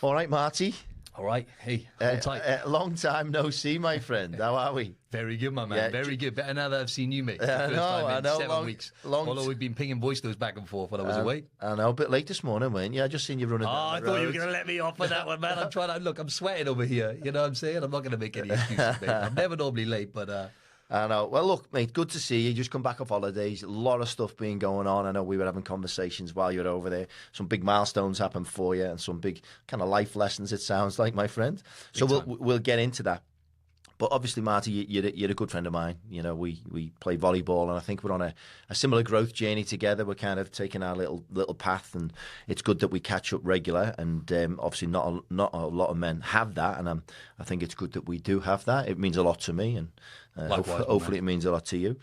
All right, Marty. All right. Hey, hold tight. Long time no see, my friend. How are we? Very good, my man. Yeah, Very good. Better now that I've seen you, mate. I know. 7 weeks. Although we've been pinging voice notes back and forth while I was away. I know, a bit late this morning, weren't you? I just seen you running down the I thought you were going to let me off with that one, man. I'm trying to, look, I'm sweating over here. You know what I'm saying? I'm not going to make any excuses, mate. I'm never normally late, but... I know. Well, look, mate, good to see you. Just come back off holidays. A lot of stuff being going on. I know we were having conversations while you were over there. Some big milestones happened for you and some big kind of life lessons, it sounds like, my friend. So we'll get into that. But obviously, Marty, you're a good friend of mine. You know, we play volleyball, and I think we're on a similar growth journey together. We're kind of taking our little path, and it's good that we catch up regular. And obviously, not a lot of men have that, and I think it's good that we do have that. It means a lot to me, and hopefully, it means a lot to you.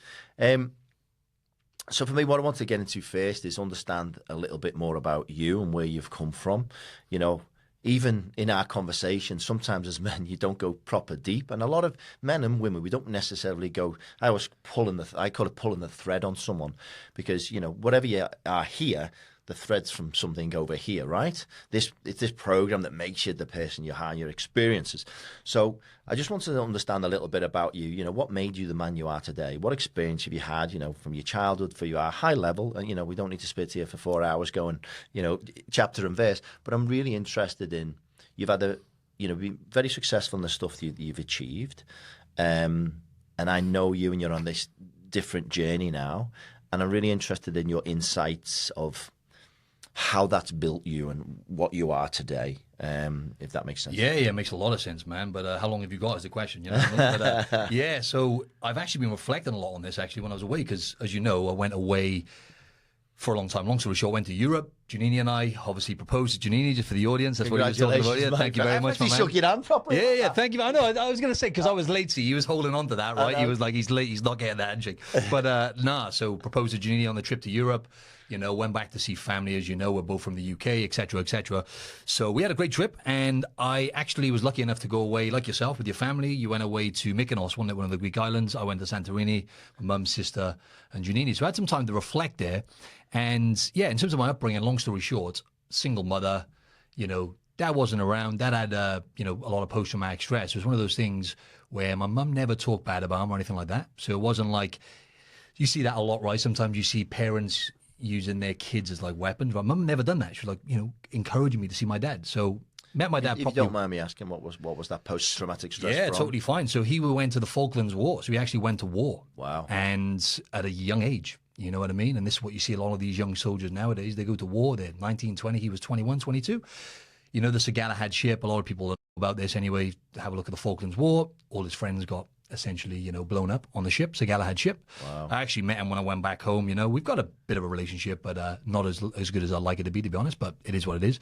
So for me, what I want to get into first is understand a little bit more about you and where you've come from. You know, even in our conversation, sometimes as men, you don't go proper deep. And a lot of men and women, we don't necessarily go, I call it pulling the thread on someone, because, you know, whatever you are here, the thread's from something over here, right? It's this program that makes you the person you are and your experiences. So I just wanted to understand a little bit about you. You know, what made you the man you are today? What experience have you had, you know, from your childhood for your high level? And, you know, we don't need to spit here for 4 hours going, you know, chapter and verse. But I'm really interested in, you've had been very successful in the stuff that you've achieved. And I know you, and you're on this different journey now. And I'm really interested in your insights of how that's built you and what you are today, if that makes sense. Yeah, it makes a lot of sense, man. But how long have you got is the question, you know what I mean? But, yeah, so I've actually been reflecting a lot on this, actually, when I was away, because, as you know, I went away for a long time. Long story short, I went to Europe. Giannini and I obviously proposed to Giannini, just for the audience. That's what he was talking about. Yeah, thank you very much, my man. Shook your hand properly. Yeah, thank you. I know, I was going to say, because I was late, see, he was holding on to that, right? He was like, he's late, he's not getting that handshake. But so proposed to Giannini on the trip to Europe. You know, went back to see family, as you know, we're both from the UK, etc., etc. So we had a great trip, and I actually was lucky enough to go away, like yourself, with your family. You went away to Mykonos, one of the Greek islands. I went to Santorini, my mum, sister, and Giannini. So I had some time to reflect there. And yeah, in terms of my upbringing, long story short, single mother, you know, dad wasn't around. Dad had, a lot of post-traumatic stress. It was one of those things where my mum never talked bad about him or anything like that. So it wasn't like, you see that a lot, right? Sometimes you see parents using their kids as like weapons. My mum never done that. She was like, you know, encouraging me to see my dad. So met my dad. If you don't mind me asking, what was that post-traumatic stress? Yeah, from? Totally fine. So he went to the Falklands War. So he actually went to war. Wow. And at a young age, you know what I mean? And this is what you see a lot of these young soldiers nowadays. They go to war. They're 19, 20. He was 21, 22. You know, the Sir Galahad ship. A lot of people know about this anyway. Have a look at the Falklands War. All his friends got essentially, you know, blown up on the ship, Sir Galahad ship. Wow. I actually met him when I went back home. You know, we've got a bit of a relationship, but not as good as I'd like it to be honest, but it is what it is.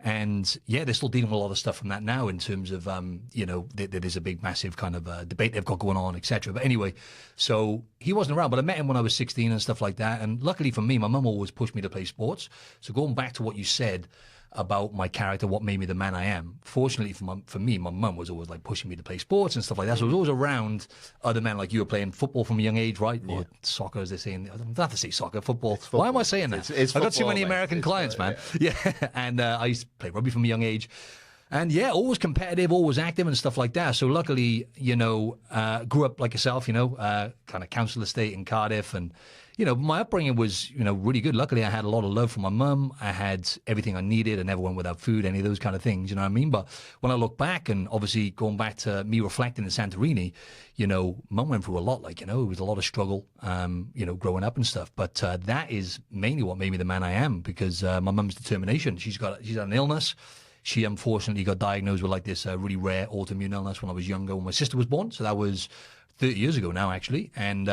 And yeah, they're still dealing with a lot of stuff from that now in terms of, you know, there's a big, massive kind of debate they've got going on, etc. But anyway, so he wasn't around, but I met him when I was 16 and stuff like that. And luckily for me, my mum always pushed me to play sports. So going back to what you said about my character, what made me the man I am. Fortunately for me, my mum was always like pushing me to play sports and stuff like that. So I was always around other men, like you were playing football from a young age, right? Yeah. Or soccer, as they say. I don't have to say soccer, football. Why am I saying that? It's I've got too many mate. American clients, man. Yeah. And I used to play rugby from a young age. And yeah, always competitive, always active and stuff like that. So luckily, you know, grew up like yourself, you know, kind of council estate in Cardiff. And, you know, my upbringing was, you know, really good. Luckily, I had a lot of love from my mum. I had everything I needed. I never went without food, any of those kind of things, you know what I mean? But when I look back, and obviously going back to me reflecting in Santorini, you know, mum went through a lot, like, you know, it was a lot of struggle, you know, growing up and stuff. But that is mainly what made me the man I am, because my mum's determination. She's had an illness. She unfortunately got diagnosed with like this really rare autoimmune illness when I was younger, when my sister was born. So that was 30 years ago now, actually. And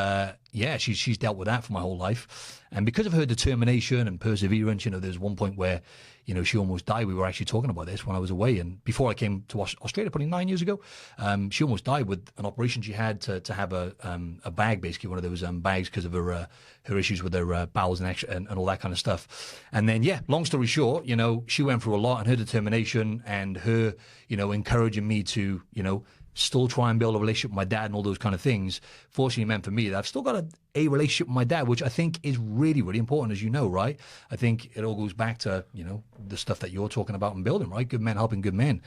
yeah, she's dealt with that for my whole life. And because of her determination and perseverance, you know, there's one point where, you know, she almost died. We were actually talking about this when I was away. And before I came to Australia, probably 9 years ago, she almost died with an operation she had to have a bag, basically, one of those bags because of her issues with her bowels and all that kind of stuff. And then, yeah, long story short, you know, she went through a lot, and her determination and her, you know, encouraging me to, you know, still try and build a relationship with my dad and all those kind of things, fortunately meant for me that I've still got a relationship with my dad, which I think is really, really important, as you know, right? I think it all goes back to, the stuff that you're talking about in building, right? Good men helping good men.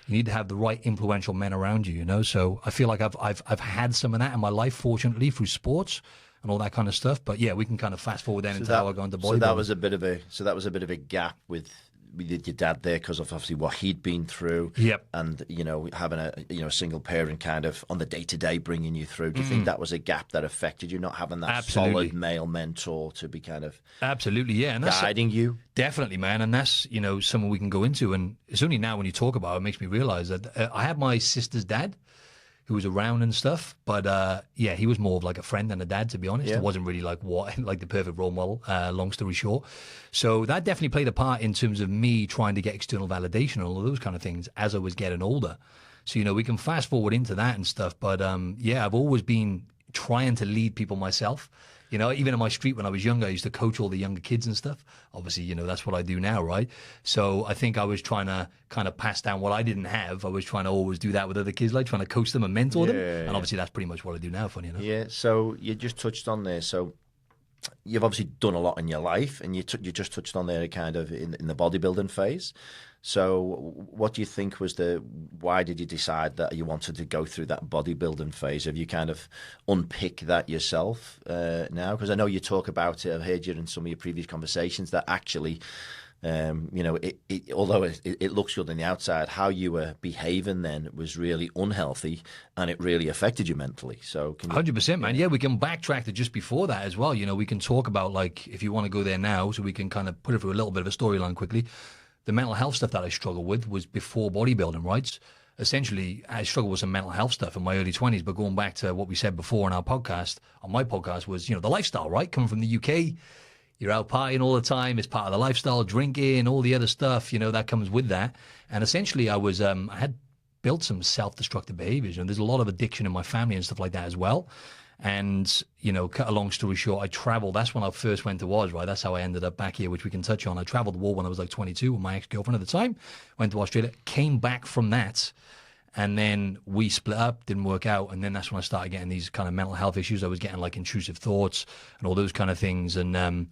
You need to have the right influential men around you, So I feel like I've had some of that in my life, fortunately, through sports and all that kind of stuff. But yeah, we can kind of fast forward then into how I got into bodybuilding. So that was a bit of a gap with your dad there, because of obviously what he'd been through. Yep. And having a single parent kind of on the day-to-day bringing you through. Do you think that was a gap that affected you, not having that solid male mentor to be kind of absolutely, yeah, and that's guiding you? Definitely, man. And that's something we can go into. And it's only now when you talk about it, it makes me realize that I had my sister's dad who was around and stuff, but he was more of like a friend than a dad, to be honest. Yeah. It wasn't really like the perfect role model, long story short. So that definitely played a part in terms of me trying to get external validation and all of those kind of things as I was getting older. So, we can fast forward into that and stuff, but I've always been trying to lead people myself. Even in my street when I was younger, I used to coach all the younger kids and stuff. Obviously, that's what I do now, right? So I think I was trying to kind of pass down what I didn't have. I was trying to always do that with other kids, like trying to coach them and mentor them. And obviously that's pretty much what I do now, funny enough. Yeah, so you just touched on there. So you've obviously done a lot in your life, and you just touched on there kind of in the bodybuilding phase. So what do you think why did you decide that you wanted to go through that bodybuilding phase? Have you kind of unpicked that yourself now? Because I know you talk about it, I've heard you in some of your previous conversations, that actually, although it looks good on the outside, how you were behaving then was really unhealthy, and it really affected you mentally. So 100%, man. Yeah, we can backtrack to just before that as well. We can talk about, like, if you want to go there now, so we can kind of put it through a little bit of a storyline quickly. The mental health stuff that I struggled with was before bodybuilding, right? Essentially, I struggled with some mental health stuff in my early 20s, but going back to what we said before on my podcast was, the lifestyle, right? Coming from the UK, you're out partying all the time. It's part of the lifestyle, drinking, all the other stuff, that comes with that. And essentially I had built some self-destructive behaviors, and there's a lot of addiction in my family and stuff like that as well. And, cut a long story short, I traveled. That's when I first went to Oz, right? That's how I ended up back here, which we can touch on. I traveled the world when I was like 22 with my ex-girlfriend at the time. Went to Australia, came back from that, and then we split up, didn't work out. And then that's when I started getting these kind of mental health issues. I was getting like intrusive thoughts and all those kind of things. And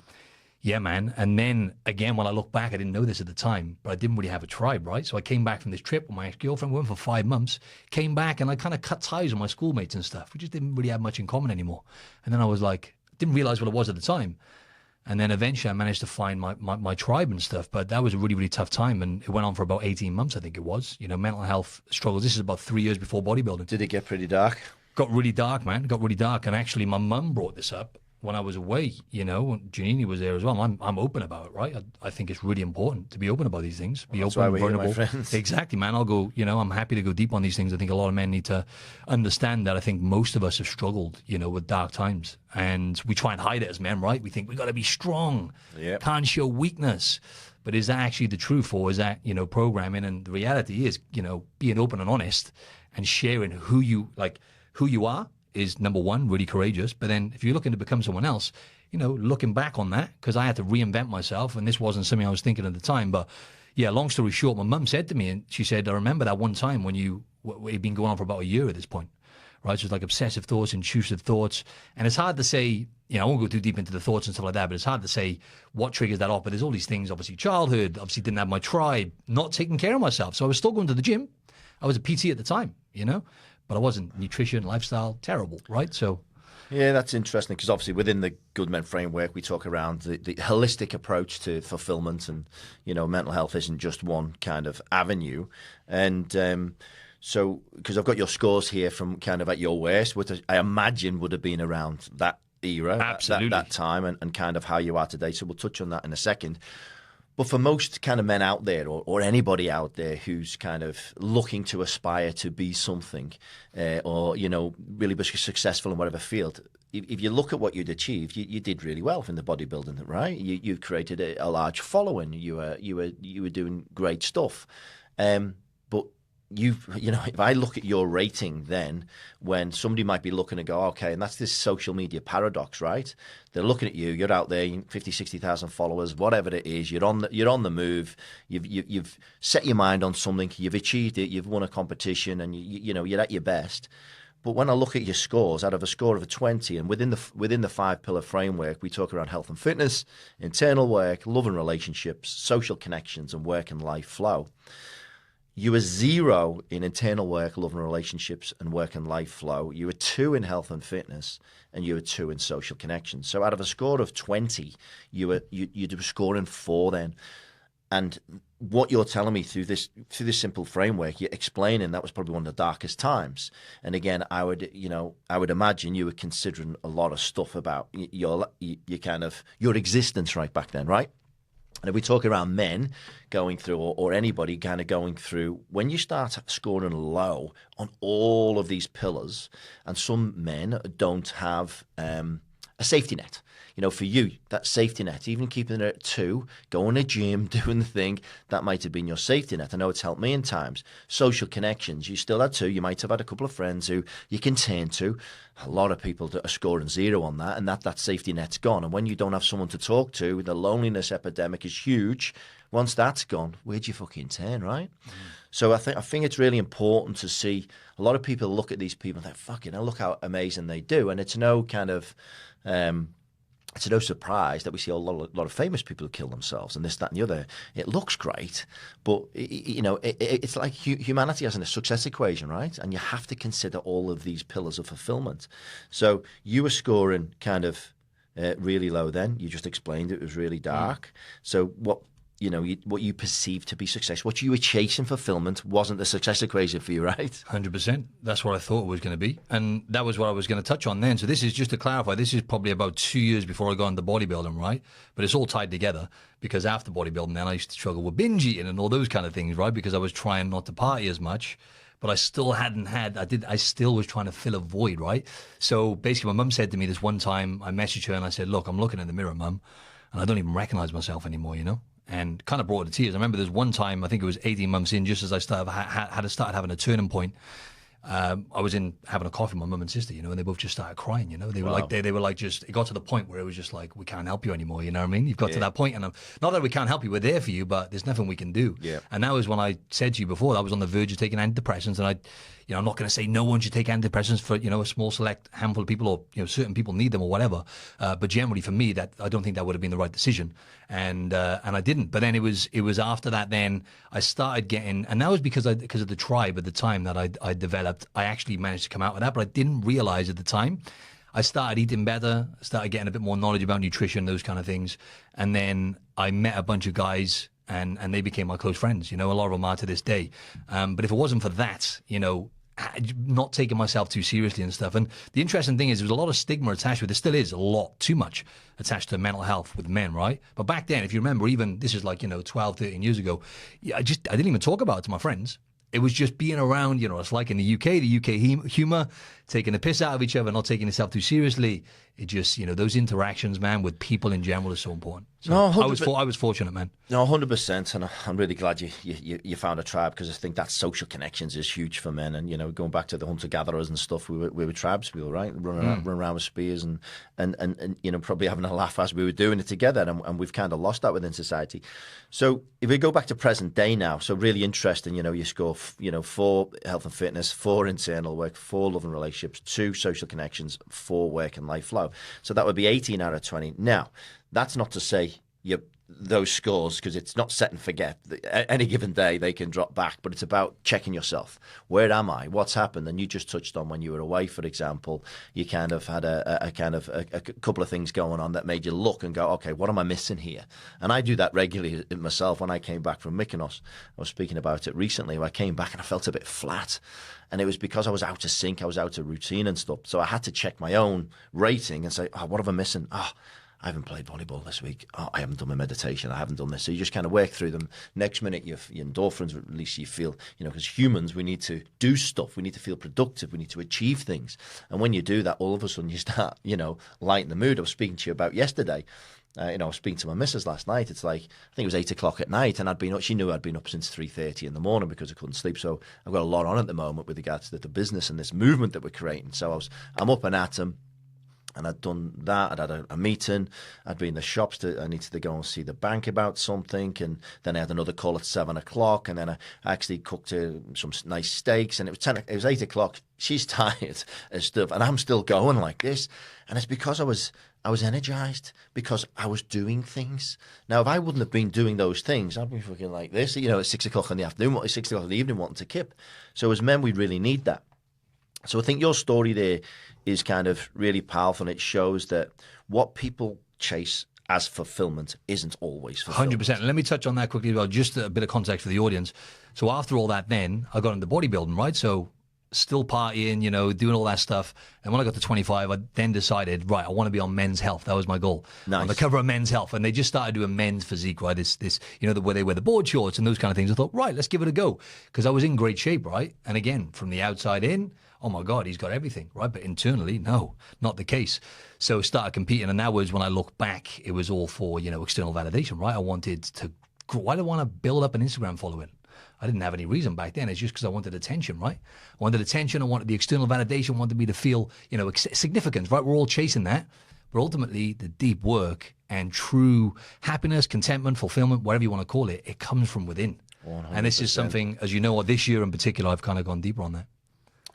yeah, man. And then again, when I look back, I didn't know this at the time, but I didn't really have a tribe, right? So I came back from this trip with my ex-girlfriend. We went for 5 months, came back, and I kind of cut ties with my schoolmates and stuff. We just didn't really have much in common anymore. And then I was like, didn't realize what it was at the time. And then eventually I managed to find my tribe and stuff. But that was a really, really tough time. And it went on for about 18 months, I think it was. Mental health struggles. This is about 3 years before bodybuilding. Did it get pretty dark? Got really dark, man. Got really dark. And actually my mum brought this up when I was away, Janini was there as well. I'm open about it, right? I think it's really important to be open about these things. Be open, and vulnerable. Here, my friends. Exactly, man. I'll go, I'm happy to go deep on these things. I think a lot of men need to understand that. I think most of us have struggled, with dark times. And we try and hide it as men, right? We think we got to be strong. Yep. Can't show weakness. But is that actually the truth, or is that, programming? And the reality is, being open and honest and sharing who you are is number one, really courageous. But then if you're looking to become someone else, looking back on that, because I had to reinvent myself, and this wasn't something I was thinking at the time. But yeah, long story short, my mum said to me, and she said, I remember that one time when it'd been going on for about a year at this point, right? So it's like obsessive thoughts, intrusive thoughts. And it's hard to say, I won't go too deep into the thoughts and stuff like that, but it's hard to say what triggers that off. But there's all these things, obviously childhood, obviously didn't have my tribe, not taking care of myself. So I was still going to the gym. I was a PT at the time, but I wasn't. Nutrition, lifestyle, terrible, right? So, yeah, that's interesting, because obviously within the Good Men framework, we talk around the holistic approach to fulfillment, and mental health isn't just one kind of avenue. And so, because I've got your scores here from kind of at your worst, which I imagine would have been around that era, absolutely, that time, and kind of how you are today. So we'll touch on that in a second. But for most kind of men out there, or anybody out there who's kind of looking to aspire to be something, or, really be successful in whatever field, if you look at what you'd achieved, you did really well from the bodybuilding, right? You created a large following. You were doing great stuff. But if I look at your rating then, when somebody might be looking and go, okay, and that's this social media paradox, right? They're looking at you, you're out there, 50, 60,000 followers, whatever it is, you're on the move, you've set your mind on something, you've achieved it, you've won a competition, and you're at your best. But when I look at your scores, out of a score of a 20, and within the 5-pillar framework, we talk around health and fitness, internal work, love and relationships, social connections, and work and life flow. You were 0 in internal work, love and relationships, and work and life flow. You were 2 in health and fitness, and you were 2 in social connections. So out of a score of 20, you'd scoring 4 then. And what you're telling me through this simple framework, you're explaining that was probably one of the darkest times. And again, I would imagine you were considering a lot of stuff about your existence right back then, right? And if we talk around men going through, or anybody kind of going through, when you start scoring low on all of these pillars, and some men don't have a safety net. For you, that safety net, even keeping it at 2, going to the gym, doing the thing, that might have been your safety net. I know it's helped me in times. Social connections, you still had 2. You might have had a couple of friends who you can turn to. A lot of people that are scoring 0 on that, and that safety net's gone. And when you don't have someone to talk to, the loneliness epidemic is huge. Once that's gone, where'd you fucking turn, right? So I think it's really important to see. A lot of people look at these people and think, fucking hell, look how amazing they do. And it's no kind of... it's no surprise that we see a lot of famous people who kill themselves and this, that, and the other. It looks great, but it's like humanity has a success equation, right? And you have to consider all of these pillars of fulfillment. So you were scoring kind of really low then. You just explained it was really dark. So what you perceived to be success, what you were chasing fulfillment, wasn't the success equation for you, right? 100%. That's what I thought it was going to be. And that was what I was going to touch on then. So this is just to clarify, this is probably about 2 years before I got into bodybuilding, right? But it's all tied together, because after bodybuilding then I used to struggle with binge eating and all those kind of things, right? Because I was trying not to party as much, but I still I still was trying to fill a void, right? So basically my mum said to me this one time, I messaged her and I said, look, I'm looking in the mirror, Mum, and I don't even recognize myself anymore, and kind of brought her to tears. I remember there's one time, I think it was 18 months in, just as I started having a turning point. I was in having a coffee with my mum and sister, and they both just started crying. They were like, they were like, just, it got to the point where it was just like, we can't help you anymore. You know what I mean? You've got to that point, and not that we can't help you, we're there for you, but there's nothing we can do. Yeah. And that was when I said to you before, I was on the verge of taking antidepressants, and I'm not going to say no one should take antidepressants for, a small select handful of people, or, certain people need them or whatever. But generally for me, that I don't think that would have been the right decision. And I didn't. But then it was after that, then I started getting, and that was because of the tribe at the time that I developed. I actually managed to come out with that, but I didn't realize at the time. I started eating better, started getting a bit more knowledge about nutrition, those kind of things. And then I met a bunch of guys, and they became my close friends. A lot of them are to this day. But if it wasn't for that, not taking myself too seriously and stuff. And the interesting thing is there was a lot of stigma attached with it. There still is a lot, too much attached to mental health with men, right? But back then, if you remember, even this is like, 12, 13 years ago, I didn't even talk about it to my friends. It was just being around, it's like in the UK humor, taking the piss out of each other, not taking yourself too seriously. It just, those interactions, man, with people in general is so important. So No, I was fortunate, man. No, 100%, and I'm really glad you found a tribe, because I think that social connections is huge for men. And going back to the hunter gatherers and stuff, we were tribes people, right? Running around with spears and probably having a laugh as we were doing it together, and we've kind of lost that within society. So if we go back to present day now, so really interesting. You score 4 health and fitness, 4 internal work, 4 love and relationships, 2 social connections, 4 work and life flow. So that would be 18 out of 20. Now, that's not to say those scores, because it's not set and forget. Any given day they can drop back, but it's about checking yourself. Where am I? What's happened? And you just touched on when you were away, for example, you kind of had a couple of things going on that made you look and go, okay, what am I missing here? And I do that regularly myself. When I came back from Mykonos, I was speaking about it recently, I came back and I felt a bit flat. And it was because I was out of sync, I was out of routine and stuff. So I had to check my own rating and say, what am I missing? I haven't played volleyball this week. I haven't done my meditation. I haven't done this. So you just kind of work through them. Next minute, your endorphins release. You feel, because humans, we need to do stuff. We need to feel productive. We need to achieve things. And when you do that, all of a sudden you start, lighting the mood. I was speaking to you about yesterday. I was speaking to my missus last night. It's like, I think it was 8 o'clock at night, and she knew I'd been up since 3:30 in the morning because I couldn't sleep. So I've got a lot on at the moment with regards to the business and this movement that we're creating. So I'm up and at them. And I'd done that. I'd had a meeting. I'd been in the shops. I needed to go and see the bank about something. And then I had another call at 7 o'clock. And then I actually cooked some nice steaks. And it was 8 o'clock. She's tired and stuff. And I'm still going like this. And it's because I was energized, because I was doing things. Now, if I wouldn't have been doing those things, I'd be fucking like this, at 6 o'clock in the afternoon, 6 o'clock in the evening, wanting to kip. So as men, we really need that. So I think your story there is kind of really powerful, and it shows that what people chase as fulfillment isn't always fulfillment. 100%. Let me touch on that quickly as well, just a bit of context for the audience. So after all that, then I got into bodybuilding, right? So still partying, doing all that stuff. And when I got to 25, I then decided, right, I want to be on Men's Health. That was my goal. Nice. On the cover of Men's Health. And they just started doing men's physique, right? This where they wear the board shorts and those kind of things. I thought, right, let's give it a go. Because I was in great shape, right? And again, from the outside in, oh my God, he's got everything, right? But internally, no, not the case. So started competing. And that was, when I look back, it was all for, external validation, right? Why do I want to build up an Instagram following? I didn't have any reason back then. It's just because I wanted attention, right? I wanted attention. I wanted the external validation. I wanted me to feel, significance, right? We're all chasing that. But ultimately, the deep work and true happiness, contentment, fulfillment, whatever you want to call it, it comes from within. 100%. And this is something, as you know, this year in particular, I've kind of gone deeper on that.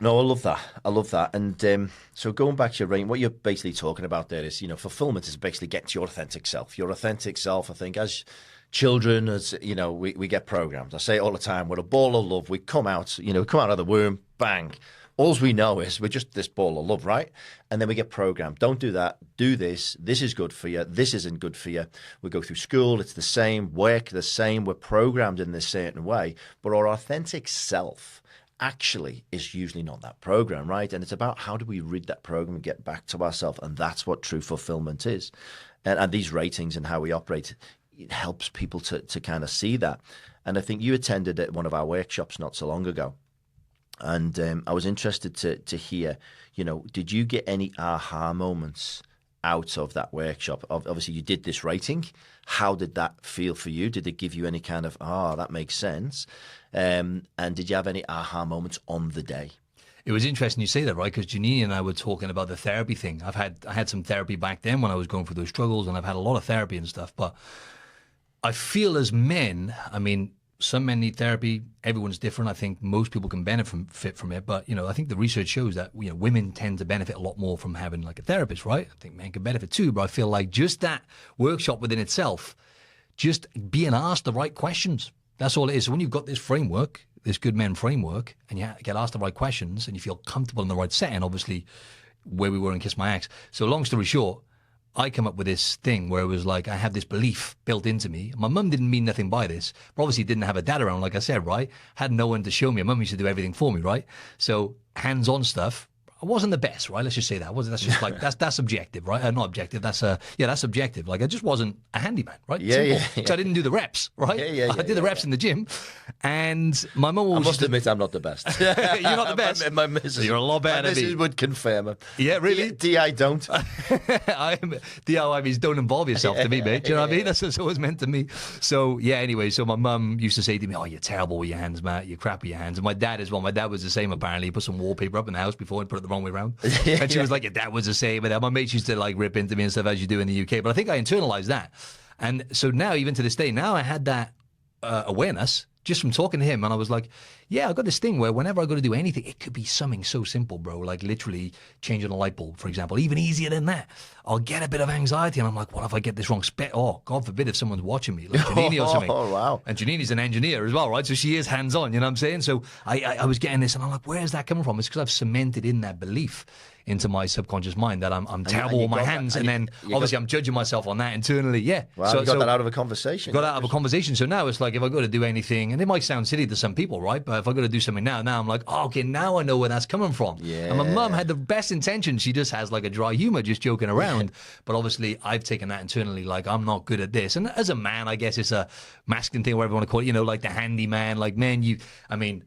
No, I love that. And so going back to your brain, what you're basically talking about there is, fulfillment is basically getting to your authentic self. Your authentic self, I think, as children, as we get programmed. I say it all the time, we're a ball of love. We come out, come out of the womb, bang. All we know is we're just this ball of love, right? And then we get programmed. Don't do that. Do this. This is good for you. This isn't good for you. We go through school. It's the same. Work the same. We're programmed in this certain way. But our authentic self actually is usually not that program, right? And it's about how do we read that program and get back to ourselves. And that's what true fulfillment is. And these ratings and how we operate, it helps people to kind of see that. And I think you attended at one of our workshops not so long ago. And I was interested to hear, did you get any aha moments out of that workshop? Obviously, you did this rating. How did that feel for you? Did it give you any kind of, that makes sense? And did you have any aha moments on the day? It was interesting you say that, right? Because Janine and I were talking about the therapy thing. I had some therapy back then when I was going through those struggles, and I've had a lot of therapy and stuff. But I feel as men, some men need therapy. Everyone's different. I think most people can benefit from it. But, I think the research shows that, women tend to benefit a lot more from having like a therapist, right? I think men can benefit too. But I feel like just that workshop within itself, just being asked the right questions. That's all it is. So when you've got this framework, this good men framework, and you get asked the right questions and you feel comfortable in the right setting, obviously where we were in Kiss My Axe. So long story short, I come up with this thing where it was like I have this belief built into me. My mum didn't mean nothing by this, but obviously didn't have a dad around, like I said, right? Had no one to show me. My mum used to do everything for me, right? So hands-on stuff. I wasn't the best, right? Let's just say that. That's just like that's subjective, right? Not objective. That's subjective. Like I just wasn't a handyman, right? Yeah. So I didn't do the reps, right? I did the reps in the gym, and my mum always. I must admit, I'm not the best. You're not the best. My missus, you're a lot better. My missus would confirm it. Yeah, really. DI don't. DIY means don't involve yourself to me, mate. Do you know what I mean? That's what it's always meant to me. So yeah. Anyway, so my mum used to say to me, "Oh, you're terrible with your hands, Matt. You're crap with your hands." And my dad as well. My dad was the same. Apparently, he put some wallpaper up in the house before and put it the wrong way around. And she was like, "Your dad was the same." But my mates used to like rip into me and stuff as you do in the UK. But I think I internalized that. And so now, even to this day, now I had that awareness just from talking to him. And I was like, yeah, I got this thing where whenever I got to do anything, it could be something so simple, bro, like literally changing a light bulb, for example, even easier than that. I'll get a bit of anxiety and I'm like, what if I get this wrong? Oh, God forbid if someone's watching me, like Janine or something. Oh, wow. And Janini's an engineer as well, right? So she is hands-on, you know what I'm saying? So I was getting this and I'm like, where is that coming from? It's because I've cemented in that belief into my subconscious mind that I'm terrible with my hands. And then obviously I'm judging myself on that internally. Yeah. Wow, so you got that out of a conversation. Got out of a conversation. So now it's like if I got to do anything, and it might sound silly to some people, right? But if I got to do something now I'm like, oh, okay, now I know where that's coming from. Yeah. And my mum had the best intentions. She just has like a dry humor, just joking around. But obviously I've taken that internally, like I'm not good at this. And as a man, I guess it's a masculine thing, whatever you want to call it, you know, like the handyman, like men,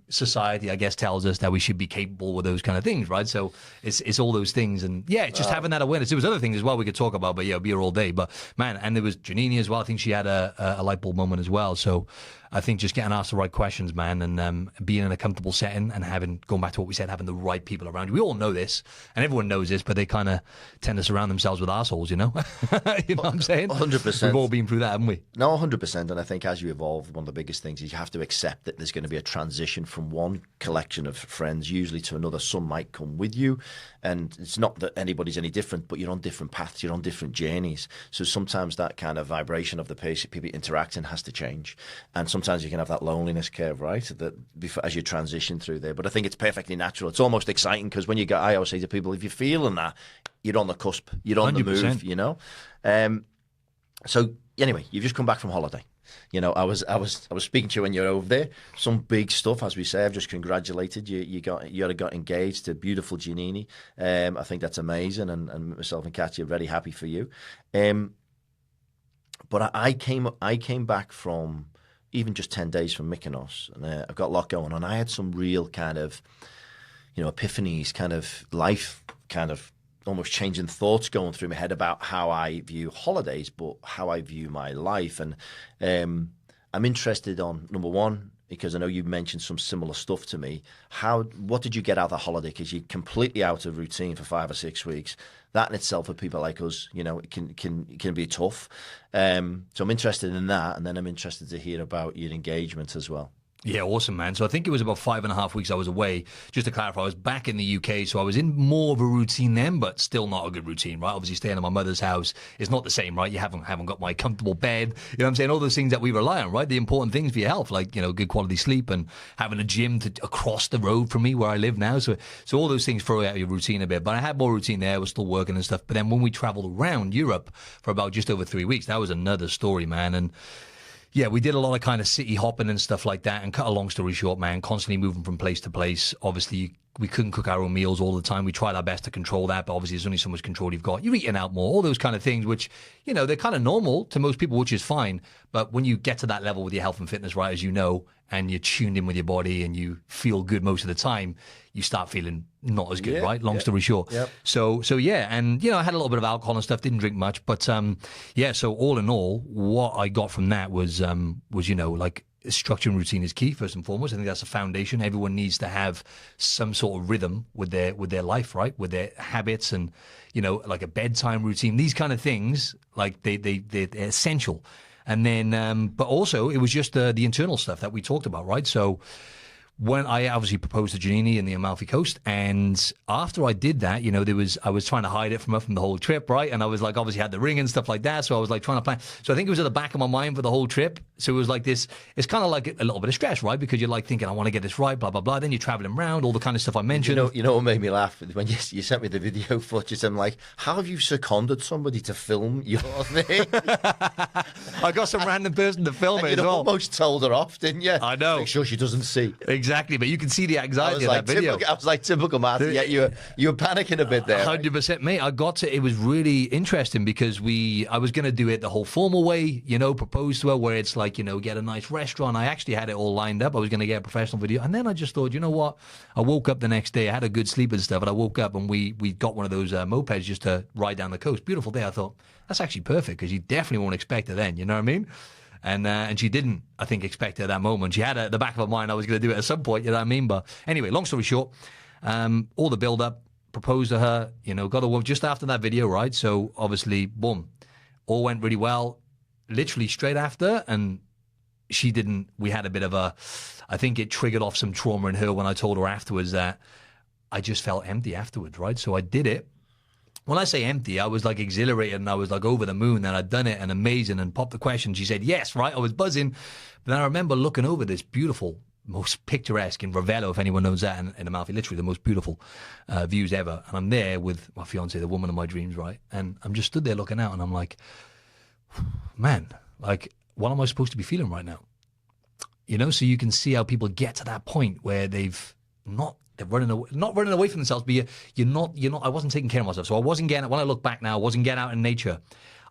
society, I guess, tells us that we should be capable with those kind of things, right? So it's all those things. And yeah, it's just having that awareness. There was other things as well we could talk about, but yeah, it'll be here all day. But man, and there was Janini as well. I think she had a light bulb moment as well. So I think just getting asked the right questions, man, and being in a comfortable setting and going back to what we said, having the right people around you. We all know this, and everyone knows this, but they kind of tend to surround themselves with assholes, you know? You know what I'm saying? 100%. We've all been through that, haven't we? No, 100%. And I think as you evolve, one of the biggest things is you have to accept that there's going to be a transition from one collection of friends, usually to another. Some might come with you. And it's not that anybody's any different, but you're on different paths, you're on different journeys. So sometimes that kind of vibration of the people interacting has to change. And sometimes you can have that loneliness curve, right? That before, as you transition through there. But I think it's perfectly natural. It's almost exciting because when I always say to people, if you're feeling that, you're on the cusp, you're on 100%. The move, you know? So anyway, you've just come back from holiday. You know, I was speaking to you when you were over there. Some big stuff, as we say. I've just congratulated you. You got engaged to beautiful Janini. I think that's amazing, and myself and Katya are very happy for you. But I came back from even just 10 days from Mykonos, and I've got a lot going on. I had some real kind of, epiphanies, kind of life, kind of almost changing thoughts going through my head about how I view holidays, but how I view my life. And I'm interested on, number one, because I know you mentioned some similar stuff to me. What did you get out of the holiday? Because you're completely out of routine for 5 or 6 weeks. That in itself, for people like us, it can be tough. So I'm interested in that, and then I'm interested to hear about your engagement as well. Yeah, awesome, man. So I think it was about 5.5 weeks I was away. Just to clarify, I was back in the UK, so I was in more of a routine then, but still not a good routine, right? Obviously, staying at my mother's house is not the same, right? You haven't got my comfortable bed. You know what I'm saying? All those things that we rely on, right? The important things for your health, like, good quality sleep and having a gym across the road from me where I live now. So all those things throw out your routine a bit. But I had more routine there. I was still working and stuff. But then when we traveled around Europe for about just over 3 weeks, that was another story, man. And yeah, we did a lot of kind of city hopping and stuff like that. And cut a long story short, man, constantly moving from place to place. Obviously, we couldn't cook our own meals all the time. We tried our best to control that, but obviously there's only so much control you've got. You're eating out more, all those kind of things, which, they're kind of normal to most people, which is fine. But when you get to that level with your health and fitness, right, as you know, and you're tuned in with your body and you feel good most of the time, you start feeling not as good, right? Long story short. Yep. So yeah, and I had a little bit of alcohol and stuff, didn't drink much, but so all in all, what I got from that was like structure and routine is key, first and foremost. I think that's a foundation. Everyone needs to have some sort of rhythm with their life, right? With their habits and, like a bedtime routine, these kind of things, like they're essential. And then, but also it was just the internal stuff that we talked about, right? So when I obviously proposed to Janini in the Amalfi Coast, and after I did that, I was trying to hide it from her from the whole trip, right? And I was like, obviously had the ring and stuff like that, so I was like trying to plan. So I think it was at the back of my mind for the whole trip. So it was like this, it's kind of like a little bit of stress, right? Because you're like thinking, I want to get this right, blah, blah, blah. Then you're traveling around, all the kind of stuff I mentioned. You know what made me laugh? When you sent me the video footage, I'm like, how have you seconded somebody to film your thing? I got some random person to film it as well. You almost told her off, didn't you? I know. Make sure she doesn't see. Exactly, but you can see the anxiety of that video. I was like, typical Martin. Yeah, you were panicking a bit there. 100%, mate. It was really interesting because I was going to do it the whole formal way, propose to her, where it's like, get a nice restaurant. I actually had it all lined up. I was going to get a professional video. And then I just thought, you know what? I woke up the next day. I had a good sleep and stuff. And I woke up and we got one of those mopeds just to ride down the coast. Beautiful day. I thought, that's actually perfect because you definitely won't expect it then. You know what I mean? And she didn't, I think, expect it at that moment. She had at the back of her mind I was going to do it at some point, you know what I mean? But anyway, long story short, all the build-up, proposed to her, got her just after that video, right? So obviously, boom, all went really well, literally straight after, and we had a bit of I think it triggered off some trauma in her when I told her afterwards that I just felt empty afterwards, right? So I did it. When I say empty, I was like exhilarated and I was like over the moon that I'd done it and amazing and popped the question. She said, yes, right? I was buzzing. But then I remember looking over this beautiful, most picturesque in Ravello, if anyone knows that, in Amalfi, literally the most beautiful views ever. And I'm there with my fiance, the woman of my dreams, right? And I'm just stood there looking out and I'm like, man, like, what am I supposed to be feeling right now? So you can see how people get to that point where they're not running away from themselves, but you're not, I wasn't taking care of myself. So I wasn't getting, when I look back now, I wasn't getting out in nature.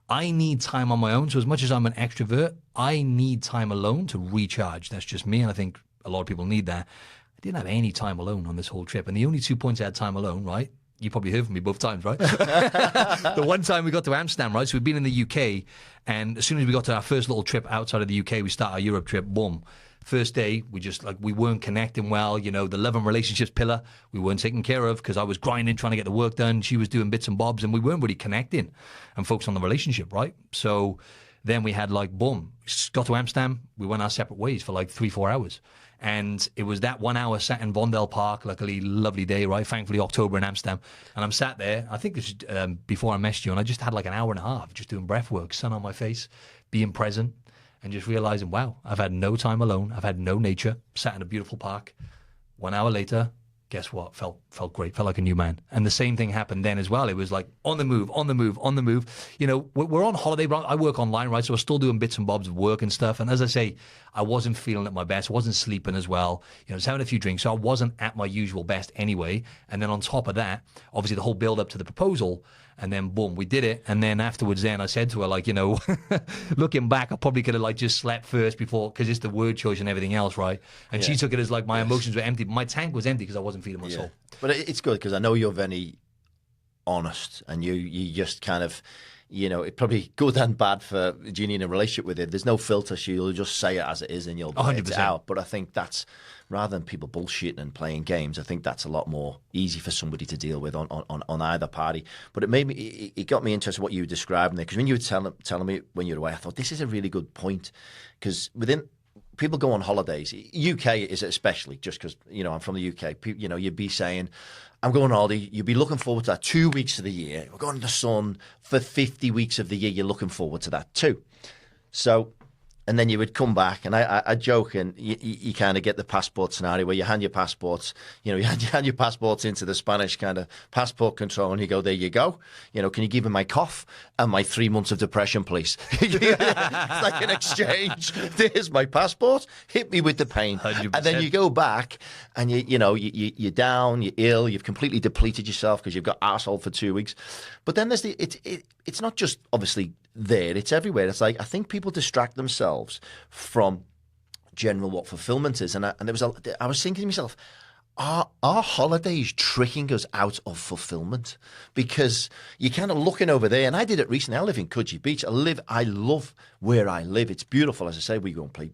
I need time on my own. So as much as I'm an extrovert, I need time alone to recharge. That's just me. And I think a lot of people need that. I didn't have any time alone on this whole trip. And the only 2 points I had time alone, right? you probably heard from me both times, right? The one time we got to Amsterdam, right? So we've been in the UK, and as soon as we got to our first little trip outside of the UK, we start our Europe trip, boom. First day, we weren't connecting well. You know, the love and relationships pillar, we weren't taken care of because I was grinding, trying to get the work done. She was doing bits and bobs, and we weren't really connecting and focused on the relationship, right? So then we had boom, got to Amsterdam. We went our separate ways for 3-4 hours. And it was that 1 hour sat in Vondel Park, luckily, lovely day, right? Thankfully, October in Amsterdam. And I'm sat there, I think this was before I messaged you, and I just had an hour and a half just doing breath work, sun on my face, being present, and just realizing, wow, I've had no time alone. I've had no nature, sat in a beautiful park. 1 hour later, guess what? Felt great, felt like a new man. And the same thing happened then as well. It was on the move. You know, we're on holiday, right? I work online, right? So we're still doing bits and bobs of work and stuff. And as I say, I wasn't feeling at my best. I wasn't sleeping as well. You know, I was having a few drinks. So I wasn't at my usual best anyway. And then on top of that, obviously the whole build up to the proposal, and then boom, we did it. And then afterwards, I said to her, looking back, I probably could have just slept first before, because it's the word choice and everything else, right? And she took it as my emotions were empty. My tank was empty because I wasn't feeling my soul. But it's good because I know you're very honest, and you just kind of, it probably good and bad for Jeannie in a relationship with it. There's no filter. She'll just say it as it is, and you'll let it out. But I think that's, rather than people bullshitting and playing games, I think that's a lot more easy for somebody to deal with on either party. But it got me interested in what you were describing there, because when you were telling me when you were away, I thought this is a really good point, because people go on holidays. UK is especially, just because, I'm from the UK. You'd be saying, I'm going on holiday. You'd be looking forward to that 2 weeks of the year. We're going to the sun for 50 weeks of the year. You're looking forward to that too. So, and then you would come back, and I joke, and you kind of get the passport scenario where you hand your passports, you hand your passports into the Spanish kind of passport control, and you go, there you go. Can you give me my cough and my 3 months of depression, please? It's like an exchange. There's my passport. Hit me with the pain. 100%. And then you go back, and you're down, you're ill, you've completely depleted yourself because you've got arsehole for 2 weeks. But then there's it's not just obviously there, it's everywhere. It's I think people distract themselves from general what fulfillment is. And I was thinking to myself, are holidays tricking us out of fulfillment? Because you're kind of looking over there, and I did it recently. I live in Coogee Beach. I love where I live. It's beautiful. As I say, we go and play,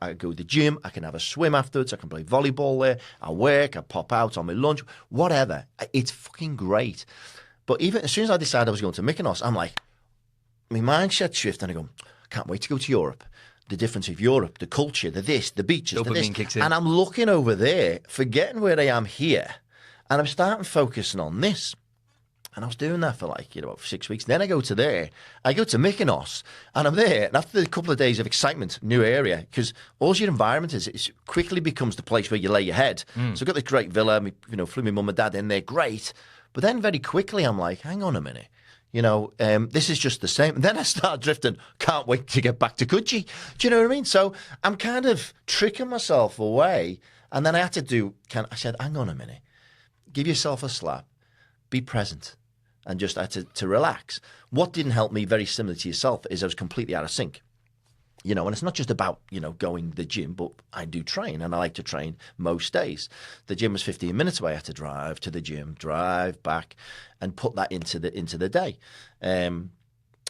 I go to the gym. I can have a swim afterwards. I can play volleyball there. I work. I pop out on my lunch, whatever. It's fucking great. But even as soon as I decided I was going to Mykonos, I'm like, my mindset shift, and I go, can't wait to go to Europe. The difference of Europe, the culture, the this, the beaches, the this. Kicks in. And I'm looking over there, forgetting where I am here, and I'm starting focusing on this. And I was doing that for 6 weeks. Then I go to there. I go to Mykonos, and I'm there. And after a couple of days of excitement, new area, because all your environment is, it quickly becomes the place where you lay your head. So I've got this great villa. Flew my mum and dad in there. Great. But then very quickly, I'm like, hang on a minute. This is just the same. And then I start drifting. Can't wait to get back to Coogee. Do you know what I mean? So I'm kind of tricking myself away. And then I had to I said, hang on a minute. Give yourself a slap. Be present. And just had to relax. What didn't help me, very similar to yourself, is I was completely out of sync. And it's not just about, going to the gym, but I do train, and I like to train most days. The gym was 15 minutes away. I had to drive to the gym, drive back, and put that into the day.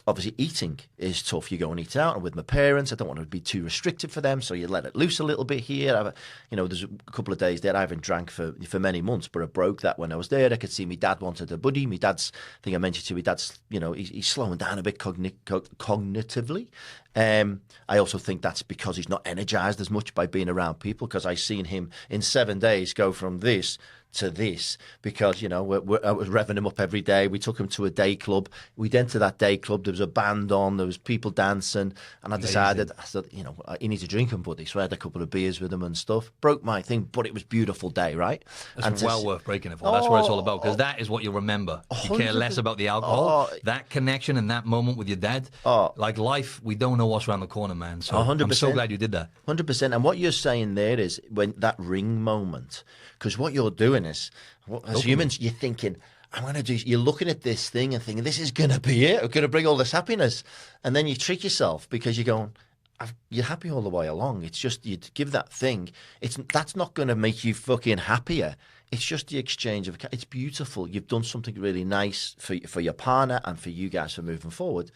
Obviously, eating is tough. You go and eat out. I'm with my parents. I don't want to be too restrictive for them, so you let it loose a little bit here. There's a couple of days there I haven't drank for many months, but I broke that when I was there. I could see my dad wanted a buddy. My dad's, I think I mentioned to you, my dad's, he's slowing down a bit cognitively. I also think that's because he's not energized as much by being around people, because I seen him in 7 days go from this to this, because I was revving him up every day. We took him to a day club. We'd enter that day club. There was a band on. There was people dancing, and I decided, I thought, he needs a drinking buddy. So I had a couple of beers with him and stuff. Broke my thing, but it was a beautiful day, right? It's well worth breaking it for. That's what it's all about, because that is what you'll remember. You care less about the alcohol. That connection and that moment with your dad. Like life, we don't know what's around the corner, man. So 100%. I'm so glad you did that. 100%. And what you're saying there is when that ring moment, because what you're doing is, as humans, you're thinking, you're looking at this thing and thinking, this is going to be it. I'm going to bring all this happiness. And then you trick yourself, because you're going, you're happy all the way along. It's just, you give that thing. That's not going to make you fucking happier. it's just the exchange of. It's beautiful. You've done something really nice for your partner and for you guys for moving forward.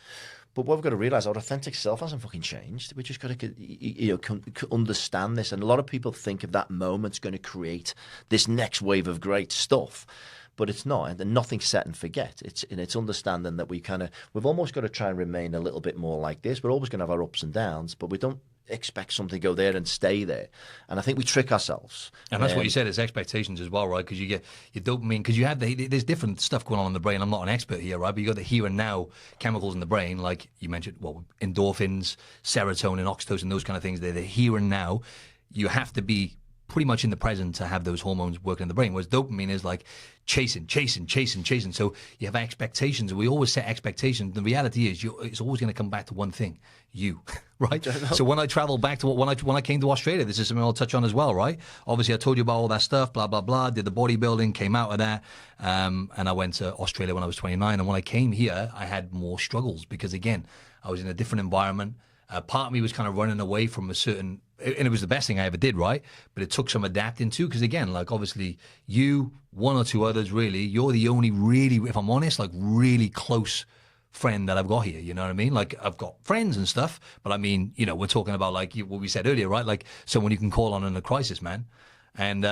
But what we've got to realize, our authentic self hasn't fucking changed. We just got to, understand this. And a lot of people think of that moment's going to create this next wave of great stuff, but it's not. And nothing's set and forget. It's understanding that we've almost got to try and remain a little bit more like this. We're always going to have our ups and downs, but we don't expect something to go there and stay there. And I think we trick ourselves. And that's what you said, it's expectations as well, right? Because you get your dopamine, because you have there's different stuff going on in the brain. I'm not an expert here, right? But you got the here and now chemicals in the brain, like you mentioned, endorphins, serotonin, oxytocin, those kind of things. They're the here and now. You have to be pretty much in the present to have those hormones working in the brain, whereas dopamine is like chasing. So you have expectations. We always set expectations. The reality is it's always going to come back to one thing, you, right? So when I traveled back to when I came to Australia, this is something I'll touch on as well, right? Obviously, I told you about all that stuff, blah, blah, blah, did the bodybuilding, came out of that, and I went to Australia when I was 29. And when I came here, I had more struggles because, again, I was in a different environment. Part of me was kind of running away from a certain, and it was the best thing I ever did, right? But it took some adapting to, because again, like obviously you, one or two others really, you're the only really, if I'm honest, like really close friend that I've got here, you know what I mean? Like I've got friends and stuff, but I mean, we're talking about like what we said earlier, right? Like someone you can call on in a crisis, man. And,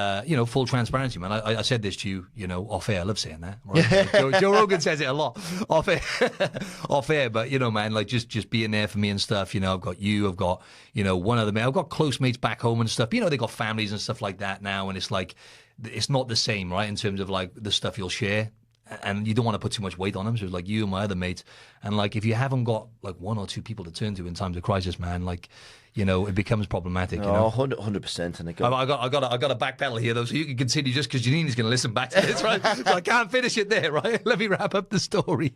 full transparency, man. I said this to you, off air. I love saying that. Right? Joe Rogan says it a lot off air. Off air. But, man, like just being there for me and stuff. I've got you. I've got, one other man. I've got close mates back home and stuff. They got families and stuff like that now. And it's like, it's not the same, right? In terms of like the stuff you'll share. And you don't want to put too much weight on them. So it's like you and my other mates. And like, if you haven't got like one or two people to turn to in times of crisis, man, like, it becomes problematic. Oh, 100%. And I got to backpedal here though, so you can continue just because Janini's going to listen back to this, right? So I can't finish it there, right? Let me wrap up the story.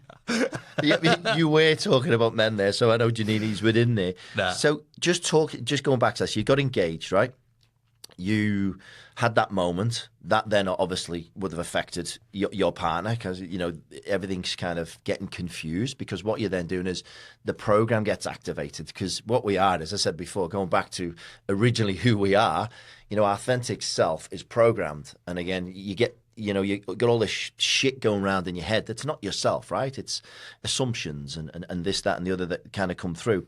You were talking about men there, so I know Janini's within there. Nah. So just going back to this, you got engaged, right? You had that moment that then obviously would have affected your partner because, everything's kind of getting confused because what you're then doing is the program gets activated because what we are, as I said before, going back to originally who we are, our authentic self is programmed. And again, you get, you got all this shit going around in your head. That's not yourself, right? It's assumptions and this, that, and the other that kind of come through.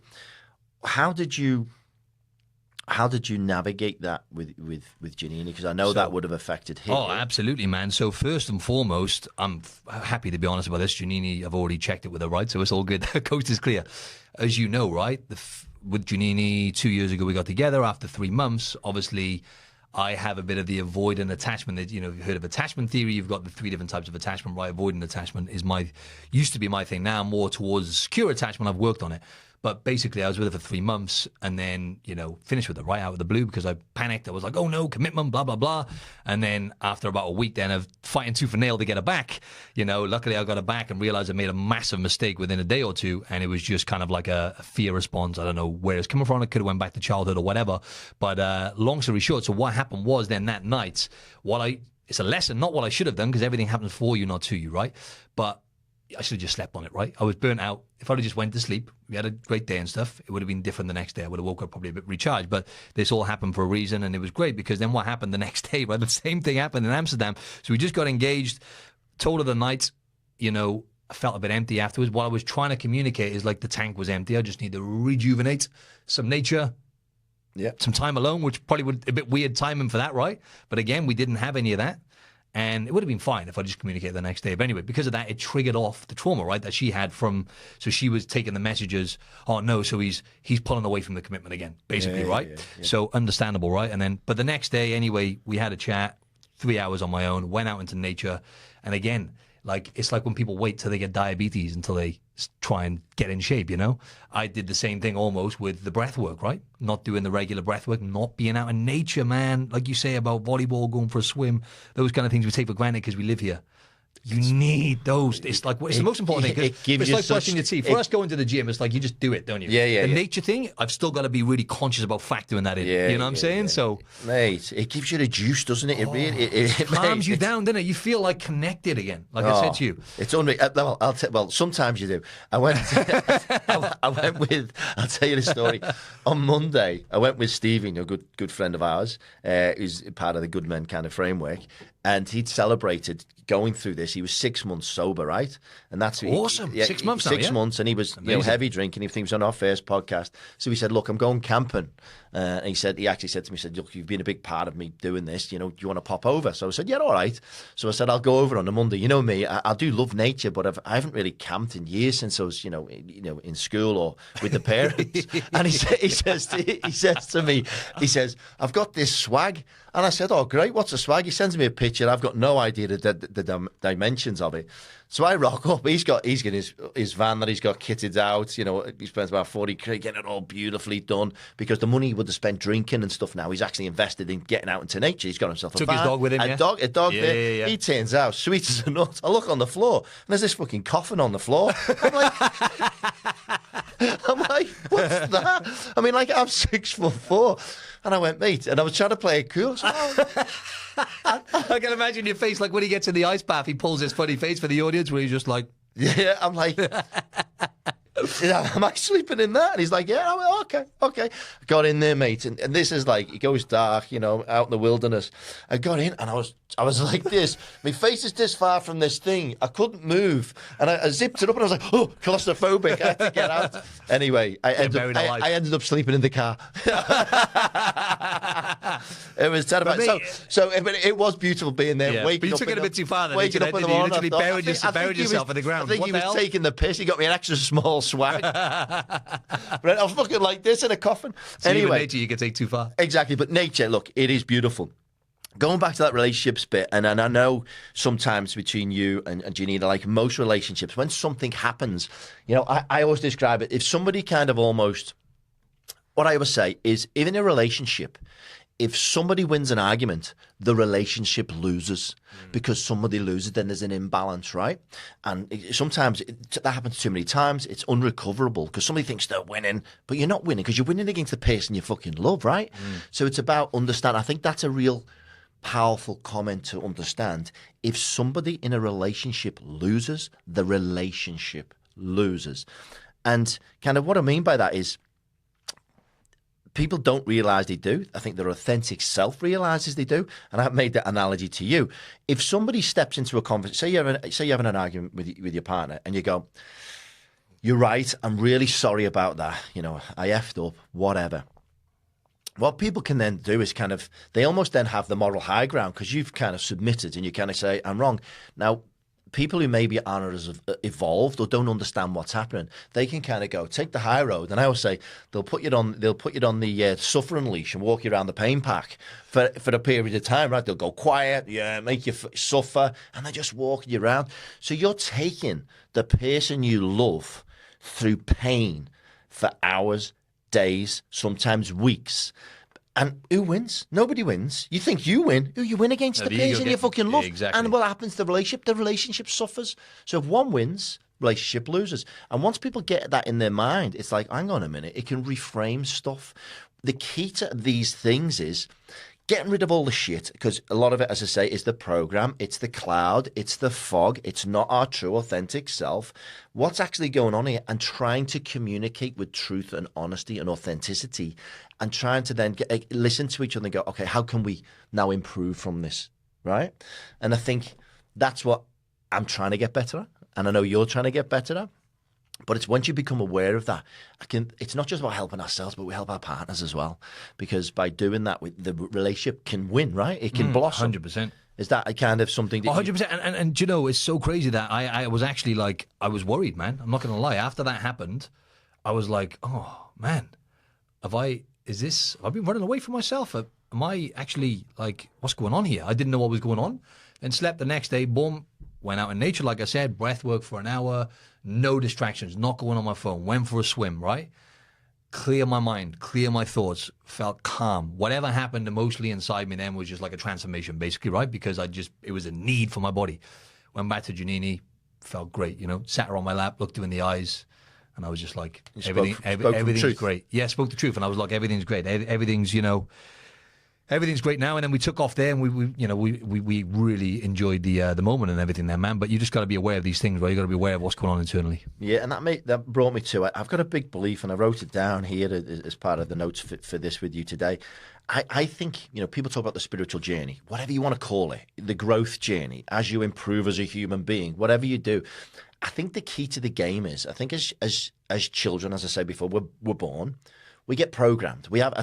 How did you navigate that with Janini? Because I know that would have affected him. Oh, absolutely, man. So first and foremost, I'm happy to be honest about this. Janini, I've already checked it with her, right? So it's all good. The coast is clear. As you know, right, with Janini, 2 years ago, we got together. After 3 months, obviously, I have a bit of the avoidant attachment. That, you've heard of attachment theory. You've got the 3 different types of attachment, right? Avoidant attachment used to be my thing. Now more towards secure attachment. I've worked on it. But basically, I was with her for 3 months and then, finished with her right out of the blue because I panicked. I was like, oh no, commitment, blah, blah, blah. And then after about a week then of fighting tooth and nail to get her back, luckily I got her back and realized I made a massive mistake within a day or two. And it was just kind of like a fear response. I don't know where it's coming from. It could have went back to childhood or whatever. But long story short, so what happened was then that night, it's a lesson, not what I should have done because everything happens for you, not to you, right? But I should have just slept on it, right? I was burnt out. If I'd have just went to sleep, we had a great day and stuff, it would have been different the next day. I would have woke up probably a bit recharged. But this all happened for a reason, and it was great because then what happened the next day, right? The same thing happened in Amsterdam. So we just got engaged, told her the night, I felt a bit empty afterwards. What I was trying to communicate is like the tank was empty. I just need to rejuvenate some nature, some time alone, which probably would a bit weird timing for that, right? But again, we didn't have any of that. And it would have been fine if I just communicated the next day. But anyway, because of that, it triggered off the trauma, right, that she had so she was taking the messages, oh no, so he's pulling away from the commitment again, basically, right? Yeah. So understandable, right? But the next day, anyway, we had a chat, 3 hours on my own, went out into nature. And again, it's like when people wait till they get diabetes until they try and get in shape, I did the same thing almost with the breath work, right? Not doing the regular breath work, not being out in nature, man. Like you say about volleyball, going for a swim, those kind of things we take for granted because we live here. You need those. It's like it's the most important thing. It's like brushing your teeth. For us going to the gym, it's like you just do it, don't you? Yeah. The nature thing, I've still got to be really conscious about factoring that in. You know what I'm saying? So, mate, it gives you the juice, doesn't it? It calms you down, doesn't it? You feel like connected again. Like I said to you, it's unreal. Well, sometimes you do. I went with. I'll tell you the story. On Monday, I went with Stephen, a good friend of ours, who's part of the Good Men kind of framework. And he'd celebrated going through this. He was 6 months sober, right? And that's awesome. 6 months now, 6 yeah? months, and he was heavy drinking. He was on our first podcast. So he said, "Look, I'm going camping." And he actually said to me, "Look, you've been a big part of me doing this. Do you want to pop over?" So I said, "Yeah, all right." So I said, "I'll go over on a Monday." You know me, I do love nature, but I haven't really camped in years since I was, in school or with the parents. And he says to me, "I've got this swag." And I said, "Oh, great, what's a swag?" He sends me a picture. I've got no idea the dimensions of it. So I rock up. He's got his van that he's got kitted out. He spends about 40 getting it all beautifully done, because the money he would have spent drinking and stuff now, he's actually invested in getting out into nature. He's got himself Took his dog with him, a dog there. Yeah. He turns out sweet as a nut. I look on the floor, and there's this fucking coffin on the floor. I'm like, what's that? I mean, like, I'm 6'4", and I went, "Mate," and I was trying to play it cool. So, I can imagine your face, like when he gets in the ice bath, he pulls his funny face for the audience where he's just like... Yeah, I'm like... "Am I sleeping in that?" And he's like, "Yeah." I went, okay. I got in there, mate, and this is like, it goes dark, out in the wilderness. I got in, and I was like this. My face is this far from this thing. I couldn't move, and I zipped it up, and I was like, "Oh, claustrophobic." I had to get out. Anyway, I ended up sleeping in the car. It was terrifying. But it was beautiful being there. Yeah. Waking but you up took it a bit too far. Waking up in the you morning, literally buried yourself in the ground. I think he was taking the piss. He got me an extra small swag. But I'm fucking like this in a coffin. So anyway, nature you can take too far. Exactly. But nature, look, it is beautiful. Going back to that relationships bit, and I know sometimes between you and Janina, like most relationships, when something happens, I always describe it, if somebody kind of almost, what I always say is, in a relationship, if somebody wins an argument, the relationship loses because somebody loses, then there's an imbalance, right? And sometimes that happens too many times. It's unrecoverable because somebody thinks they're winning, but you're not winning because you're winning against the person you fucking love, right? So it's about understanding. I think that's a real powerful comment to understand. If somebody in a relationship loses, the relationship loses. And kind of what I mean by that is, people don't realize they do. I think their authentic self realizes they do. And I've made that analogy to you. If somebody steps into a conversation, say you're having an argument with your partner, and you go, "You're right, I'm really sorry about that. I effed up, whatever." What people can then do is they almost then have the moral high ground because you've kind of submitted, and you kind of say, "I'm wrong." Now, people who maybe aren't as evolved or don't understand what's happening, they can kind of go take the high road. And I always say they'll put you on the suffering leash and walk you around the pain pack for a period of time, right? They'll go quiet, make you suffer, and they're just walking you around. So you're taking the person you love through pain for hours, days, sometimes weeks. And who wins? Nobody wins. You think you win. Who you win against? The person you fucking love. Exactly. And what happens to the relationship? The relationship suffers. So if one wins, relationship loses. And once people get that in their mind, it's like, hang on a minute, it can reframe stuff. The key to these things is getting rid of all the shit, because a lot of it, as I say, is the program, it's the cloud, it's the fog, it's not our true authentic self. What's actually going on here? And trying to communicate with truth and honesty and authenticity, and trying to then listen to each other and go, okay, how can we now improve from this, right? And I think that's what I'm trying to get better at, and I know you're trying to get better at. But it's once you become aware of that, it's not just about helping ourselves, but we help our partners as well. Because by doing that, the relationship can win, right? It can blossom. 100%. Is that a kind of something that 100%. And you know, it's so crazy that I was actually like, I was worried, man. I'm not going to lie. After that happened, I was like, oh, man, have I been running away from myself? Am I actually like, what's going on here? I didn't know what was going on. Then slept the next day, boom, went out in nature, like I said, breath work for an hour, no distractions, not going on my phone, went for a swim, right? Clear my mind, clear my thoughts, felt calm. Whatever happened emotionally inside me then was just like a transformation, basically, right? Because it was a need for my body. Went back to Janini, felt great, sat her on my lap, looked her in the eyes, and I was just like, everything's great. Yeah, spoke the truth. And I was like, everything's great. Everything's everything's great now. And then we took off there, and we really enjoyed the moment and everything there, man. But you just got to be aware of these things, right? You got to be aware of what's going on internally. Yeah, and that brought me to it. I've got a big belief, and I wrote it down here as part of the notes for this with you today. I think, people talk about the spiritual journey, whatever you want to call it, the growth journey, as you improve as a human being, whatever you do. I think the key to the game is, I think as children, as I said before, we're born. We get programmed. We have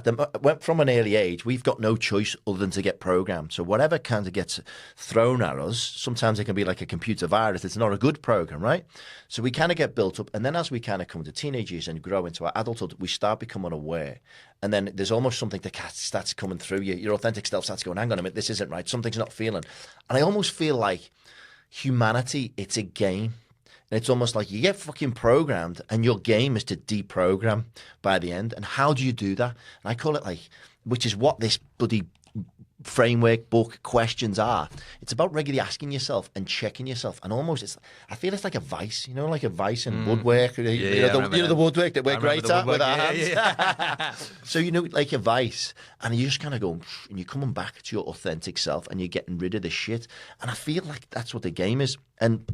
from an early age, we've got no choice other than to get programmed. So whatever kind of gets thrown at us, sometimes it can be like a computer virus. It's not a good program, right? So we kind of get built up. And then as we kind of come to teenage years and grow into our adulthood, we start becoming aware. And then there's almost something that starts coming through you. Your authentic self starts going, hang on a minute, this isn't right. Something's not feeling. And I almost feel like humanity, it's a game. And it's almost like you get fucking programmed and your game is to deprogram by the end. And how do you do that? And I call it which is what this bloody framework, book, questions are. It's about regularly asking yourself and checking yourself. And almost, I feel it's like a vice, like a vice in woodwork. The woodwork that we're great at with our hands. Yeah. So, like a vice. And you just kind of go, and you're coming back to your authentic self and you're getting rid of the shit. And I feel like that's what the game is. And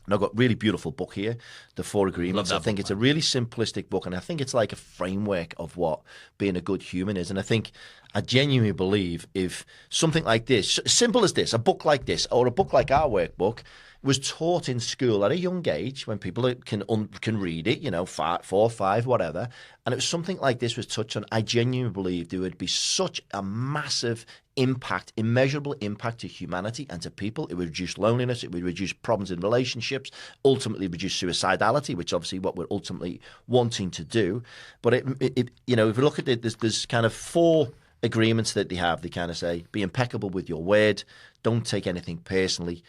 I've got a really beautiful book here, The Four Agreements. I think it's a really simplistic book, and I think it's like a framework of what being a good human is. And I genuinely believe if something like this, simple as this, a book like this, or a book like our workbook, was taught in school at a young age when people can read it, 4, 5, whatever, and it was something like this was touched on, I genuinely believe there would be such a massive impact, immeasurable impact to humanity and to people. It would reduce loneliness, it would reduce problems in relationships, ultimately reduce suicidality, which obviously what we're ultimately wanting to do. But if you look at it, there's kind of 4 agreements that they have. They kind of say, be impeccable with your word, don't take anything personally,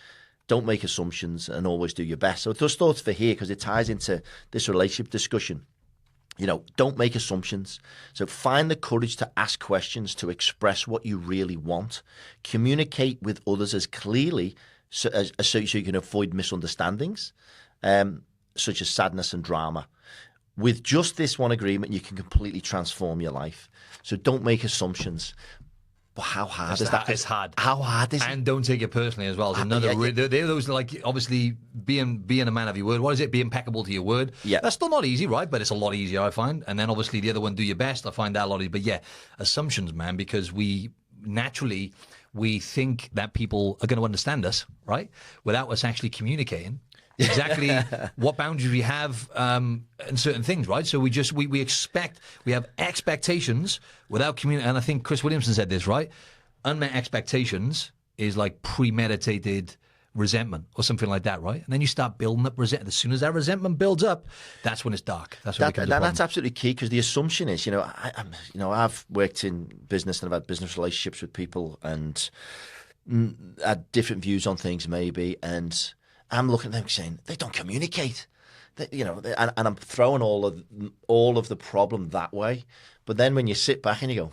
don't make assumptions, and always do your best. So those thoughts for here, because it ties into this relationship discussion. Don't make assumptions. So find the courage to ask questions, to express what you really want. Communicate with others as clearly so you can avoid misunderstandings, such as sadness and drama. With just this one agreement, you can completely transform your life. So don't make assumptions. But how hard is that? It's hard. How hard is it? And don't take it personally as well. They're those, like, obviously being a man of your word. What is it? Be impeccable to your word. Yeah. That's still not easy, right? But it's a lot easier, I find. And then obviously the other one, do your best. I find that a lot easier. But yeah, assumptions, man, because we think that people are going to understand us, right? Without us actually communicating exactly what boundaries we have in certain things, right? So we have expectations without communicating. And I think Chris Williamson said this, right? Unmet expectations is like premeditated resentment or something like that, right? And then you start building up resentment. As soon as that resentment builds up, that's when it's dark. That's when it becomes a problem. That's absolutely key, because the assumption is, I've worked in business and I've had business relationships with people and had different views on things maybe, and I'm looking at them saying they don't communicate, and I'm throwing all of the problem that way. But then when you sit back and you go,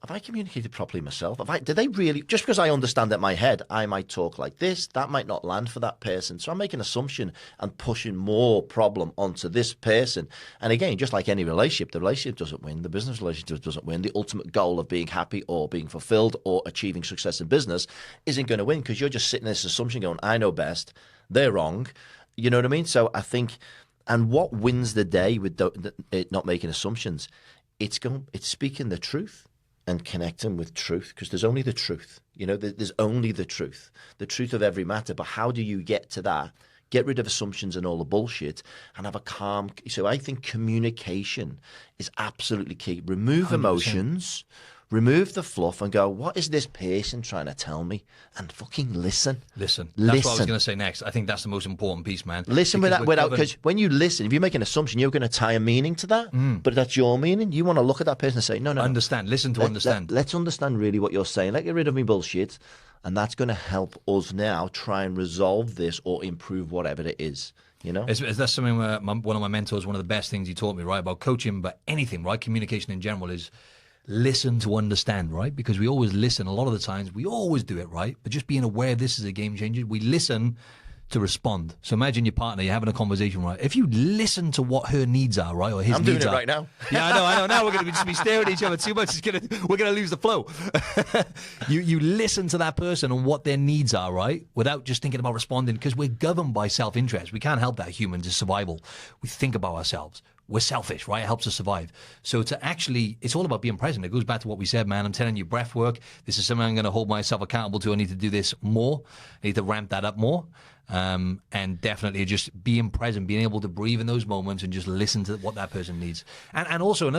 have I communicated properly myself? Did they really? Just because I understand at my head, I might talk like this, that might not land for that person. So I'm making an assumption and pushing more problem onto this person. And again, just like any relationship, the relationship doesn't win, the business relationship doesn't win. The ultimate goal of being happy or being fulfilled or achieving success in business isn't going to win, because you're just sitting in this assumption going, I know best, they're wrong. You know what I mean? So I think, and what wins the day with it not making assumptions, it's speaking the truth and connecting with truth, because there's only the truth. There's only the truth of every matter. But how do you get to that? Get rid of assumptions and all the bullshit and have a calm. So I think communication is absolutely key. Remove 100%. Emotions, remove the fluff, and go, what is this person trying to tell me? And fucking listen. Listen. That's what I was going to say next. I think that's the most important piece, man. Listen because when you listen, if you make an assumption, you're going to tie a meaning to that, but that's your meaning. You want to look at that person and say, no. Understand. Listen to understand. Let's understand really what you're saying. Let get rid of me bullshit. And that's going to help us now try and resolve this or improve whatever it is. That's something where one of my mentors, one of the best things he taught me, right, about coaching, but anything, right, communication in general, is listen to understand, right? Because we always listen. A lot of the times we always do it, right? But just being aware this is a game changer. We listen to respond. So imagine your partner, you're having a conversation, right? If you listen to what her needs are, right, or his I'm needs doing it are, right now. Yeah, I know. Now we're going to just be staring at each other too much. We're going to lose the flow. You listen to that person and what their needs are, right, without just thinking about responding, because we're governed by self-interest. We can't help that. Humans is survival. We think about ourselves. We're selfish, right? It helps us survive. So it's all about being present. It goes back to what we said, man. I'm telling you, breath work. This is something I'm going to hold myself accountable to. I need to do this more. I need to ramp that up more. And definitely just being present, being able to breathe in those moments and just listen to what that person needs. And also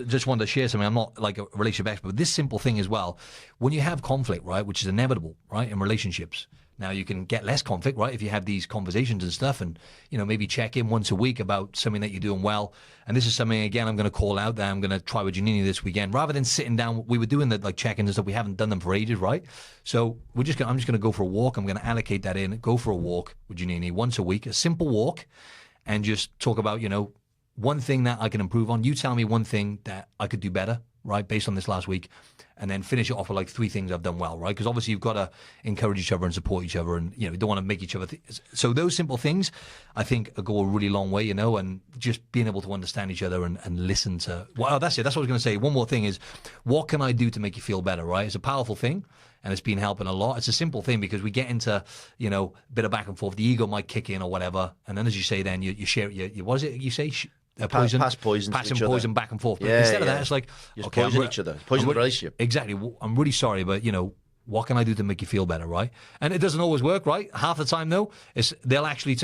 just wanted to share something. I'm not like a relationship expert, but this simple thing as well. When you have conflict, right, which is inevitable, right, in relationships. Now, you can get less conflict, right, if you have these conversations and stuff and, maybe check in once a week about something that you're doing well. And this is something, again, I'm going to call out that I'm going to try with Janini this weekend. Rather than sitting down, we were doing the like check-ins and stuff. We haven't done them for ages, right? So I'm just going to go for a walk. I'm going to allocate that in, go for a walk with Janini once a week, a simple walk, and just talk about, one thing that I can improve on. You tell me one thing that I could do better, right, based on this last week, and then finish it off with like 3 things I've done well, right? Because obviously you've got to encourage each other and support each other, and you don't want to make each other. So those simple things, I think, go a really long way, and just being able to understand each other and listen to. Well, that's it. That's what I was going to say. One more thing is, what can I do to make you feel better, right? It's a powerful thing. And it's been helping a lot. It's a simple thing because we get into, a bit of back and forth. The ego might kick in or whatever. And then, as you say, then you share, what is it you say? Poison, pass poison, passing poison back and forth. But yeah, instead of that, it's like, just okay, poison each other, poison the relationship. Exactly. I'm really sorry, but what can I do to make you feel better, right? And it doesn't always work, right? Half the time, though, they'll actually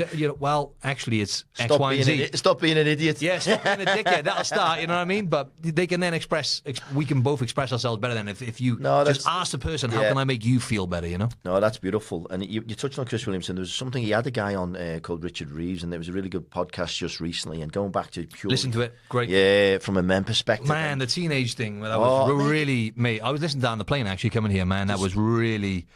actually, it's X, Y, and Z. Stop being an idiot. Yeah, stop being a dickhead. That'll start, you know what I mean? But they can then we can both express ourselves better than if you just ask the person, how can I make you feel better, No, that's beautiful. And you touched on Chris Williamson. There was something, he had a guy on called Richard Reeves, and there was a really good podcast just recently, and going back to pure... Listen to it. Great. Yeah, from a men perspective. Man, the teenage thing, that was really... Mate, I was listening down the plane, actually, coming here, man. That was really...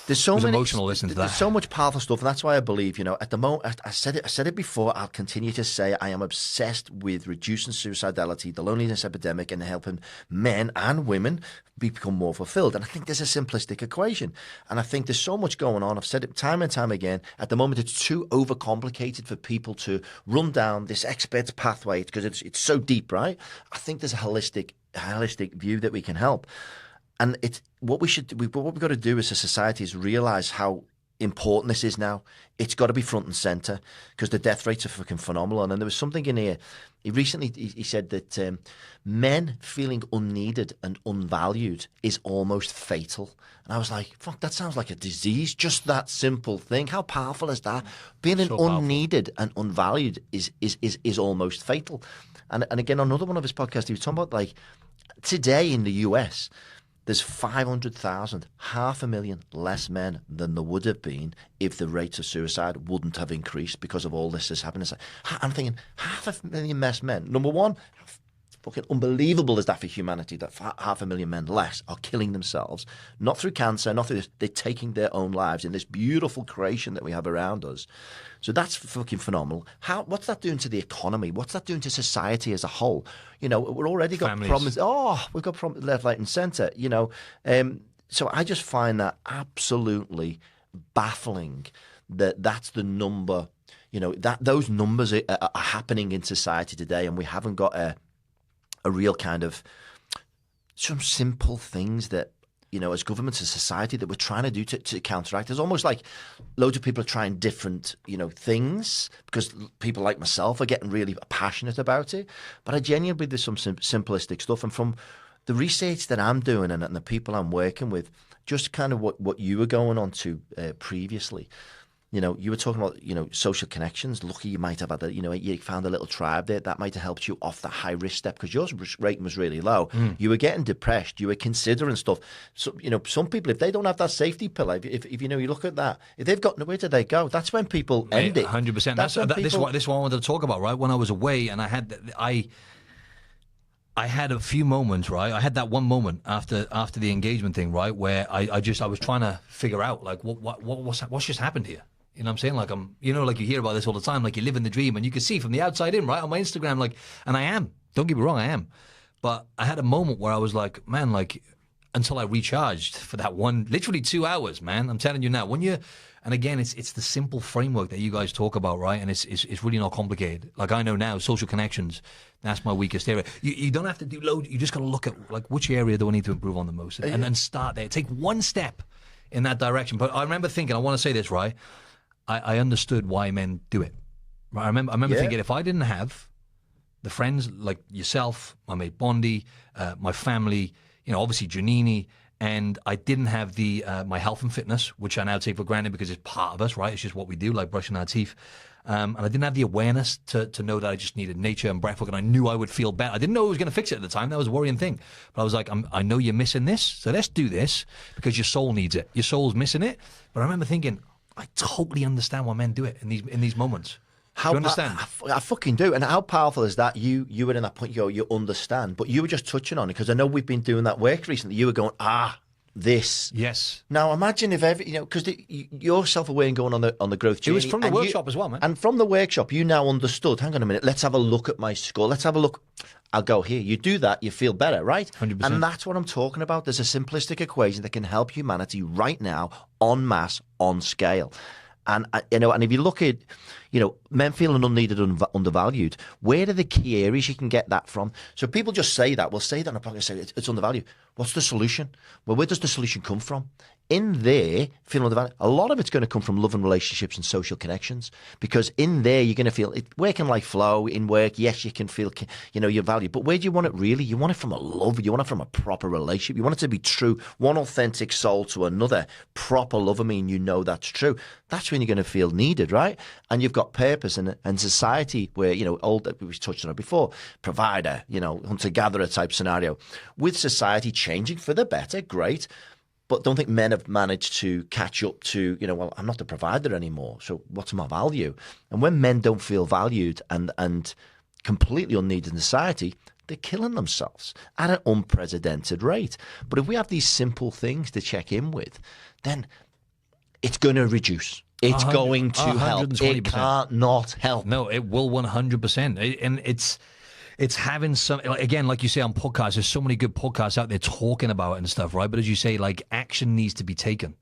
There's emotional listening to that. There's so much powerful stuff, and that's why I believe, at the moment, I said it before, I'll continue to say I am obsessed with reducing suicidality, the loneliness epidemic, and helping men and women become more fulfilled. And I think there's a simplistic equation. And I think there's so much going on. I've said it time and time again. At the moment, it's too overcomplicated for people to run down this expert's pathway because it's so deep, right? I think there's a holistic view that we can help. And what we've got to do as a society is realize how important this is now. It's got to be front and center because the death rates are fucking phenomenal. And there was something in here. He said that men feeling unneeded and unvalued is almost fatal. And I was like, fuck, that sounds like a disease. Just that simple thing. How powerful is that? Being unneeded and unvalued is almost fatal. And again, on another one of his podcasts, he was talking about like today in the US, there's 500,000, 500,000 less men than there would have been if the rates of suicide wouldn't have increased because of all this that's happening. I'm thinking 500,000 less men. Number one, fucking unbelievable is that for humanity that 500,000 men less are killing themselves, not through cancer, not through this. They're taking their own lives in this beautiful creation that we have around us. So that's fucking phenomenal. What's that doing to the economy? What's that doing to society as a whole? We're already got problems. We've got problems left, right, and centre. So I just find that absolutely baffling that's the number. That those numbers are happening in society today, and we haven't got a real kind of some simple things that, as governments and society that we're trying to do to counteract. There's almost like loads of people are trying different, things because people like myself are getting really passionate about it. But I genuinely believe there's some simplistic stuff. And from the research that I'm doing and the people I'm working with, just kind of what you were going on to previously, you were talking about, social connections. Lucky you might have had you found a little tribe there that might have helped you off that high risk step because your rating was really low. You were getting depressed. You were considering stuff. So, some people, if they don't have that safety pillar, if you look at that, if they've got nowhere do they go? That's when people end it. 100%. This is what I wanted to talk about, right? When I was away and I had a few moments, right? I had that one moment after the engagement thing, right, where I was trying to figure out like what's just happened here. You know what I'm saying? Like like you hear about this all the time, like you live in the dream and you can see from the outside in, right? On my Instagram, and I am. Don't get me wrong, I am. But I had a moment where I was like, man, like until I recharged for that literally 2 hours, man. I'm telling you now, and again, it's the simple framework that you guys talk about, right? And it's really not complicated. Like I know now, social connections, that's my weakest area. You don't have to do loads. You just got to look at like which area do I need to improve on the most, and then start there. Take one step in that direction. But I remember thinking, I want to say this, right? I understood why men do it. Right? I remember thinking, if I didn't have the friends like yourself, my mate Bondi, my family, obviously Giannini, and I didn't have the my health and fitness, which I now take for granted because it's part of us, right? It's just what we do, like brushing our teeth. And I didn't have the awareness to know that I just needed nature and breathwork, and I knew I would feel better. I didn't know I was going to fix it at the time. That was a worrying thing. But I was like, I know you're missing this, so let's do this because your soul needs it. Your soul's missing it. But I remember thinking, I totally understand why men do it in these moments. Do you understand? I fucking do. And how powerful is that? You were in that point, you understand. But you were just touching on it because I know we've been doing that work recently. You were going, this. Yes. Now imagine if because you're self-aware and going on the growth journey. It was from the workshop as well, man. And from the workshop, you now understood, hang on a minute, let's have a look at my score. Let's have a look. I'll go here. You do that, you feel better, right? 100%. And that's what I'm talking about. There's a simplistic equation that can help humanity right now, en masse, on scale. And and if you look at, men feeling unneeded, undervalued, where are the key areas you can get that from? So people just say that. We'll say that on a podcast, say it's undervalued. What's the solution? Well, where does the solution come from? In there, feeling undervalued, a lot of it's going to come from love and relationships and social connections, because in there you're going to feel where can life flow in work. Yes, you can feel your value, but where do you want it really? You want it from a love. You want it from a proper relationship. You want it to be true, one authentic soul to another, proper love. I mean, that's true. That's when you're going to feel needed, right? And you've got purpose and society where we touched on it before, provider, hunter gatherer type scenario. With society changing for the better, great. But don't think men have managed to catch up to, well, I'm not the provider anymore, so what's my value? And when men don't feel valued and completely unneeded in society, they're killing themselves at an unprecedented rate. But if we have these simple things to check in with, then it's going to reduce. It's going to help. It can't not help. No, it will 100%. And it's having some, again, like you say on podcasts, there's so many good podcasts out there talking about it and stuff, right? But as you say, like, action needs to be taken.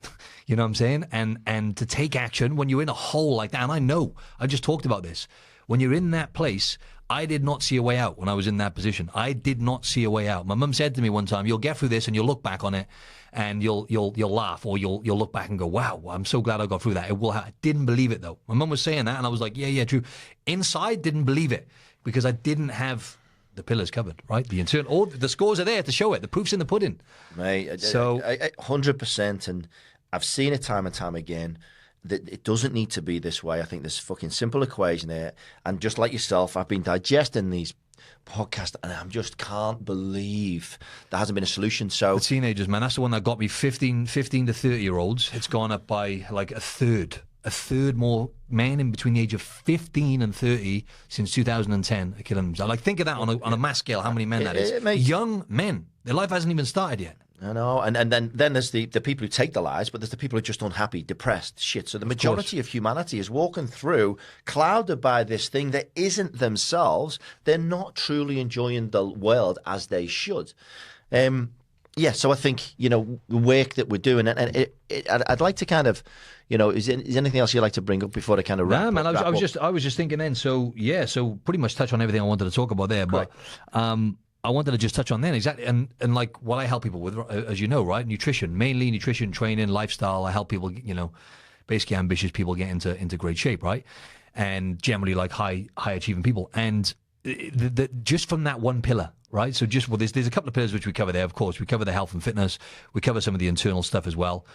You know what I'm saying? And to take action when you're in a hole like that, and I just talked about this. When you're in that place, I did not see a way out when I was in that position. I did not see a way out. My mum said to me one time, you'll get through this and you'll look back on it and you'll laugh, or you'll look back and go, wow, I'm so glad I got through that. I didn't believe it though. My mum was saying that and I was like, yeah, true. Inside, didn't believe it because I didn't have the pillars covered, right? The internal, all the scores are there to show it. The proof's in the pudding. Mate, so 100%, and I've seen it time and time again. That it doesn't need to be this way. I think there's a fucking simple equation there. And just like yourself, I've been digesting these podcasts and I just can't believe there hasn't been a solution. So the teenagers, man, that's the one that got me 15 to 30-year-olds. It's gone up by like a third more men in between the age of 15 and 30 since 2010 are killing themselves. Like, think of that on a mass scale, how many men that is. Young men. Their life hasn't even started yet. I know, and then there's the people who take the lies, but there's the people who are just unhappy, depressed, shit. So the majority of humanity is walking through, clouded by this thing that isn't themselves. They're not truly enjoying the world as they should. So I think, the work that we're doing, and I'd like to kind of, is anything else you'd like to bring up before I kind of wrap up? Man, I was just thinking then, so pretty much touch on everything I wanted to talk about there, Correct. but I wanted to just touch on then exactly, and like what I help people with, as you know, right? Nutrition, mainly nutrition, training, lifestyle. I help people, basically ambitious people get into great shape, right? And generally like high achieving people. And just from that one pillar, right? So there's a couple of pillars which we cover there. Of course, we cover the health and fitness. We cover some of the internal stuff as well.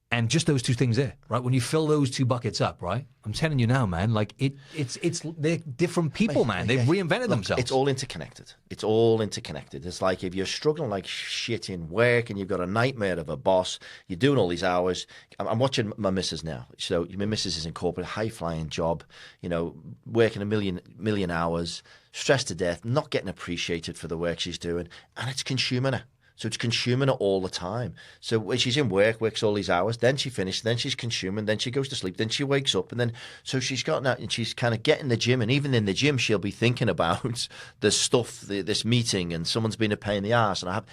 And just those two things there, right? When you fill those two buckets up, right? I'm telling you now, man, like they're different people, man. They've reinvented themselves. It's all interconnected. It's all interconnected. It's like if you're struggling like shit in work and you've got a nightmare of a boss, you're doing all these hours. I'm watching my missus now. So my missus is in corporate, high-flying job, working a million hours, stressed to death, not getting appreciated for the work she's doing, and it's consuming her. So it's consuming her all the time. So when she's in works all these hours, then she finishes, then she's consuming, then she goes to sleep, then she wakes up, and then so she's got that, and she's kind of getting the gym, and even in the gym, she'll be thinking about the stuff, this meeting, and someone's been a pain in the ass, and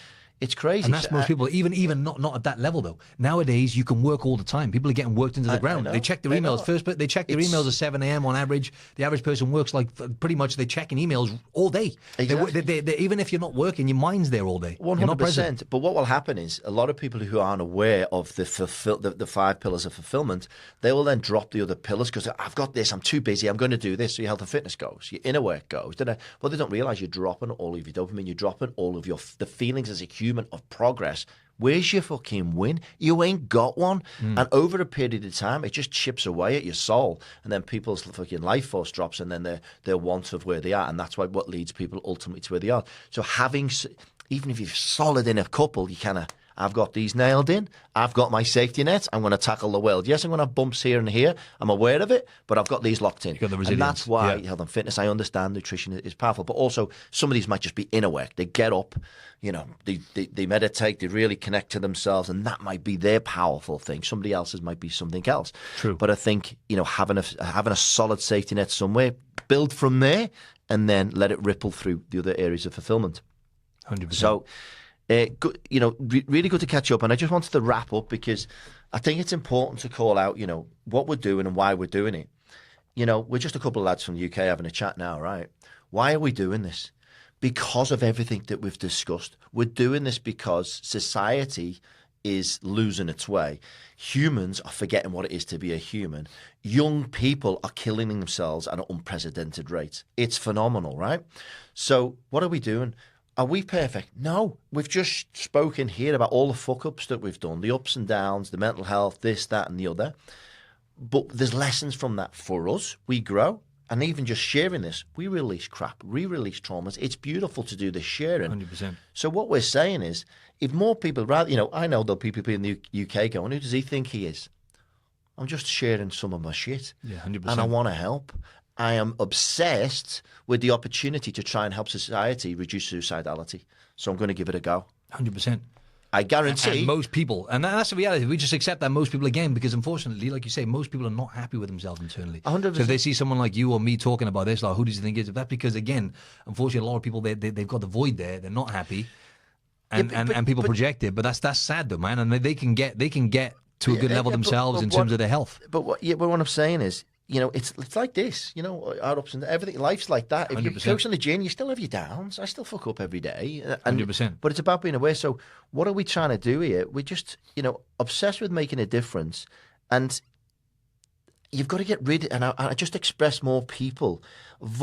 It's crazy. And that's most people, even not at that level though. Nowadays, you can work all the time. People are getting worked into the ground. They check their emails first, but they check their emails at 7 a.m. on average. The average person works like pretty much they're checking emails all day. Exactly. They, even if you're not working, your mind's there all day. 100%. But what will happen is a lot of people who aren't aware of the 5 pillars of fulfillment, they will then drop the other pillars because I've got this, I'm too busy, I'm going to do this. So your health and fitness goes, your inner work goes. Well, they don't realize you're dropping all of your dopamine, you're dropping all of the feelings as a human of progress. Where's your fucking win? You ain't got one. And over a period of time, it just chips away at your soul. And then people's fucking life force drops, and then their want of where they are. And that's what leads people ultimately to where they are. So even if you're solid in a couple, you kind of, I've got these nailed in. I've got my safety nets. I'm going to tackle the world. Yes, I'm going to have bumps here and here. I'm aware of it, but I've got these locked in. You've got the resilience. And that's why health and fitness, I understand nutrition is powerful, but also some of these might just be inner work. They get up, they meditate, they really connect to themselves, and that might be their powerful thing. Somebody else's might be something else. True. But I think, having a solid safety net somewhere, build from there, and then let it ripple through the other areas of fulfillment. 100%. So, good, really good to catch up. And I just wanted to wrap up because I think it's important to call out, what we're doing and why we're doing it. We're just a couple of lads from the UK having a chat now, right? Why are we doing this? Because of everything that we've discussed. We're doing this because society is losing its way. Humans are forgetting what it is to be a human. Young people are killing themselves at an unprecedented rate. It's phenomenal, right? So what are we doing? Are we perfect? No. We've just spoken here about all the fuck-ups that we've done, the ups and downs, the mental health, this, that, and the other. But there's lessons from that for us. We grow. And even just sharing this, we release crap, release traumas. It's beautiful to do this sharing. 100%. So what we're saying is, if more people, I know there'll be people in the UK going, who does he think he is? I'm just sharing some of my shit. Yeah, 100%. And I want to help. I am obsessed with the opportunity to try and help society reduce suicidality. So I'm going to give it a go. 100%. I guarantee. And most people, and that's the reality, we just accept that most people, again, because unfortunately, like you say, most people are not happy with themselves internally. 100%. So if they see someone like you or me talking about this, like, who does you think is that? Because again, unfortunately, a lot of people, they've got the void there. They're not happy. And people project it. But that's sad though, man. And they can get to a good level themselves in terms of their health. But what I'm saying is, it's like this, our ups and downs, everything. Life's like that. If 100%. You focus on the gym, you still have your downs. I still fuck up every day. 100%. But it's about being aware. So what are we trying to do here? We're just, obsessed with making a difference. And you've got to get rid, and I just express more people.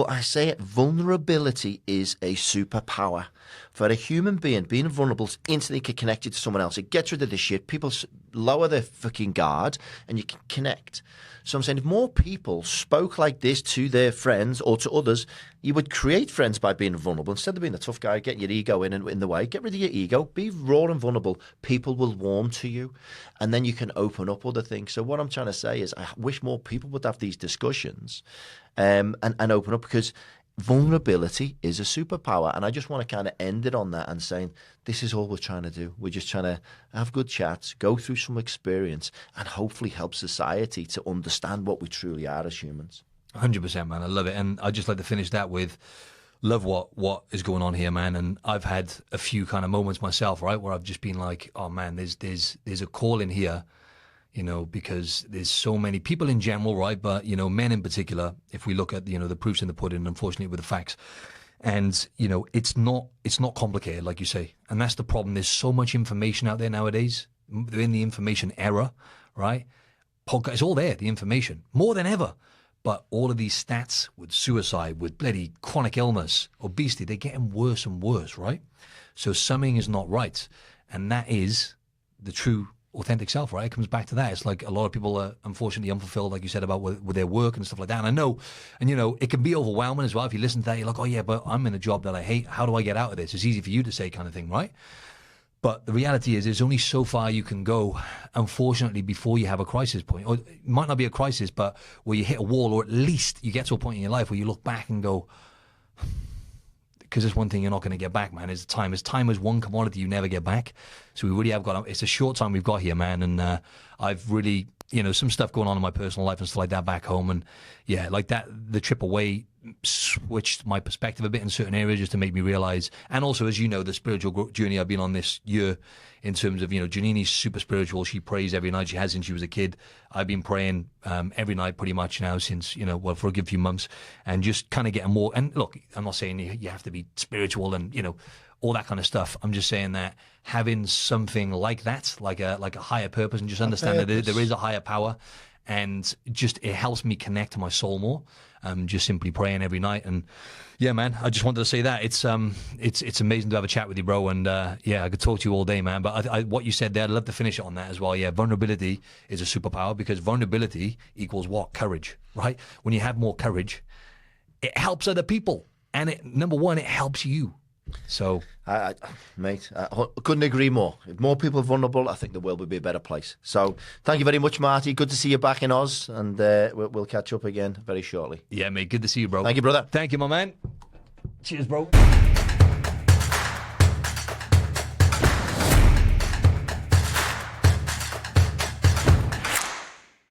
I say it, vulnerability is a superpower. For a human being vulnerable is instantly connected to someone else. It gets rid of the shit. People lower their fucking guard and you can connect. So I'm saying if more people spoke like this to their friends or to others, you would create friends by being vulnerable. Instead of being the tough guy, getting your ego in the way, get rid of your ego, be raw and vulnerable. People will warm to you and then you can open up other things. So what I'm trying to say is I wish more people would have these discussions and open up, because vulnerability is a superpower. And I just want to kind of end it on that and saying, this is all we're trying to do. We're just trying to have good chats, go through some experience, and hopefully help society to understand what we truly are as humans. 100%, man. I love it. And I'd just like to finish that with, love what is going on here, man. And I've had a few kind of moments myself, right, where I've just been like, oh man, there's a call in here, because there's so many people in general, right? But, men in particular, if we look at, the proofs in the pudding, unfortunately, with the facts. And, it's not complicated, like you say. And that's the problem. There's so much information out there nowadays. They're in the information era, right? Podcast, it's all there, the information, more than ever. But all of these stats with suicide, with bloody chronic illness, obesity, they're getting worse and worse, right? So something is not right. And that is the true authentic self, right? It comes back to that. It's like a lot of people are unfortunately unfulfilled, like you said, about with their work and stuff like that. And I know, and it can be overwhelming as well. If you listen to that, you're like, oh yeah, but I'm in a job that I hate. How do I get out of this? It's easy for you to say, kind of thing, right? But the reality is there's only so far you can go, unfortunately, before you have a crisis point. Or it might not be a crisis, but where you hit a wall, or at least you get to a point in your life where you look back and go, because there's one thing you're not going to get back, man, is time. Time is one commodity you never get back. So we really have it's a short time we've got here, man. And I've really, some stuff going on in my personal life and stuff like that back home. And yeah, like that, the trip away switched my perspective a bit in certain areas just to make me realize. And also, as you know, the spiritual journey I've been on this year in terms of, Janini's super spiritual. She prays every night. She has since she was a kid. I've been praying every night pretty much now since, for a good few months, and just kind of getting more. And look, I'm not saying you have to be spiritual and, all that kind of stuff. I'm just saying that having something like that, like a higher purpose, and just understand that there is a higher power, and just it helps me connect to my soul more. Just simply praying every night. And yeah, man, I just wanted to say that it's amazing to have a chat with you, bro. And I could talk to you all day, man. But what you said there, I'd love to finish it on that as well. Yeah, vulnerability is a superpower, because vulnerability equals what? Courage, right? When you have more courage, it helps other people, and number one, it helps you. So, mate, I couldn't agree more. If more people are vulnerable, I think the world would be a better place. So, thank you very much, Marty. Good to see you back in Oz, and we'll catch up again very shortly. Yeah, mate. Good to see you, bro. Thank you, brother. Thank you, my man. Cheers, bro.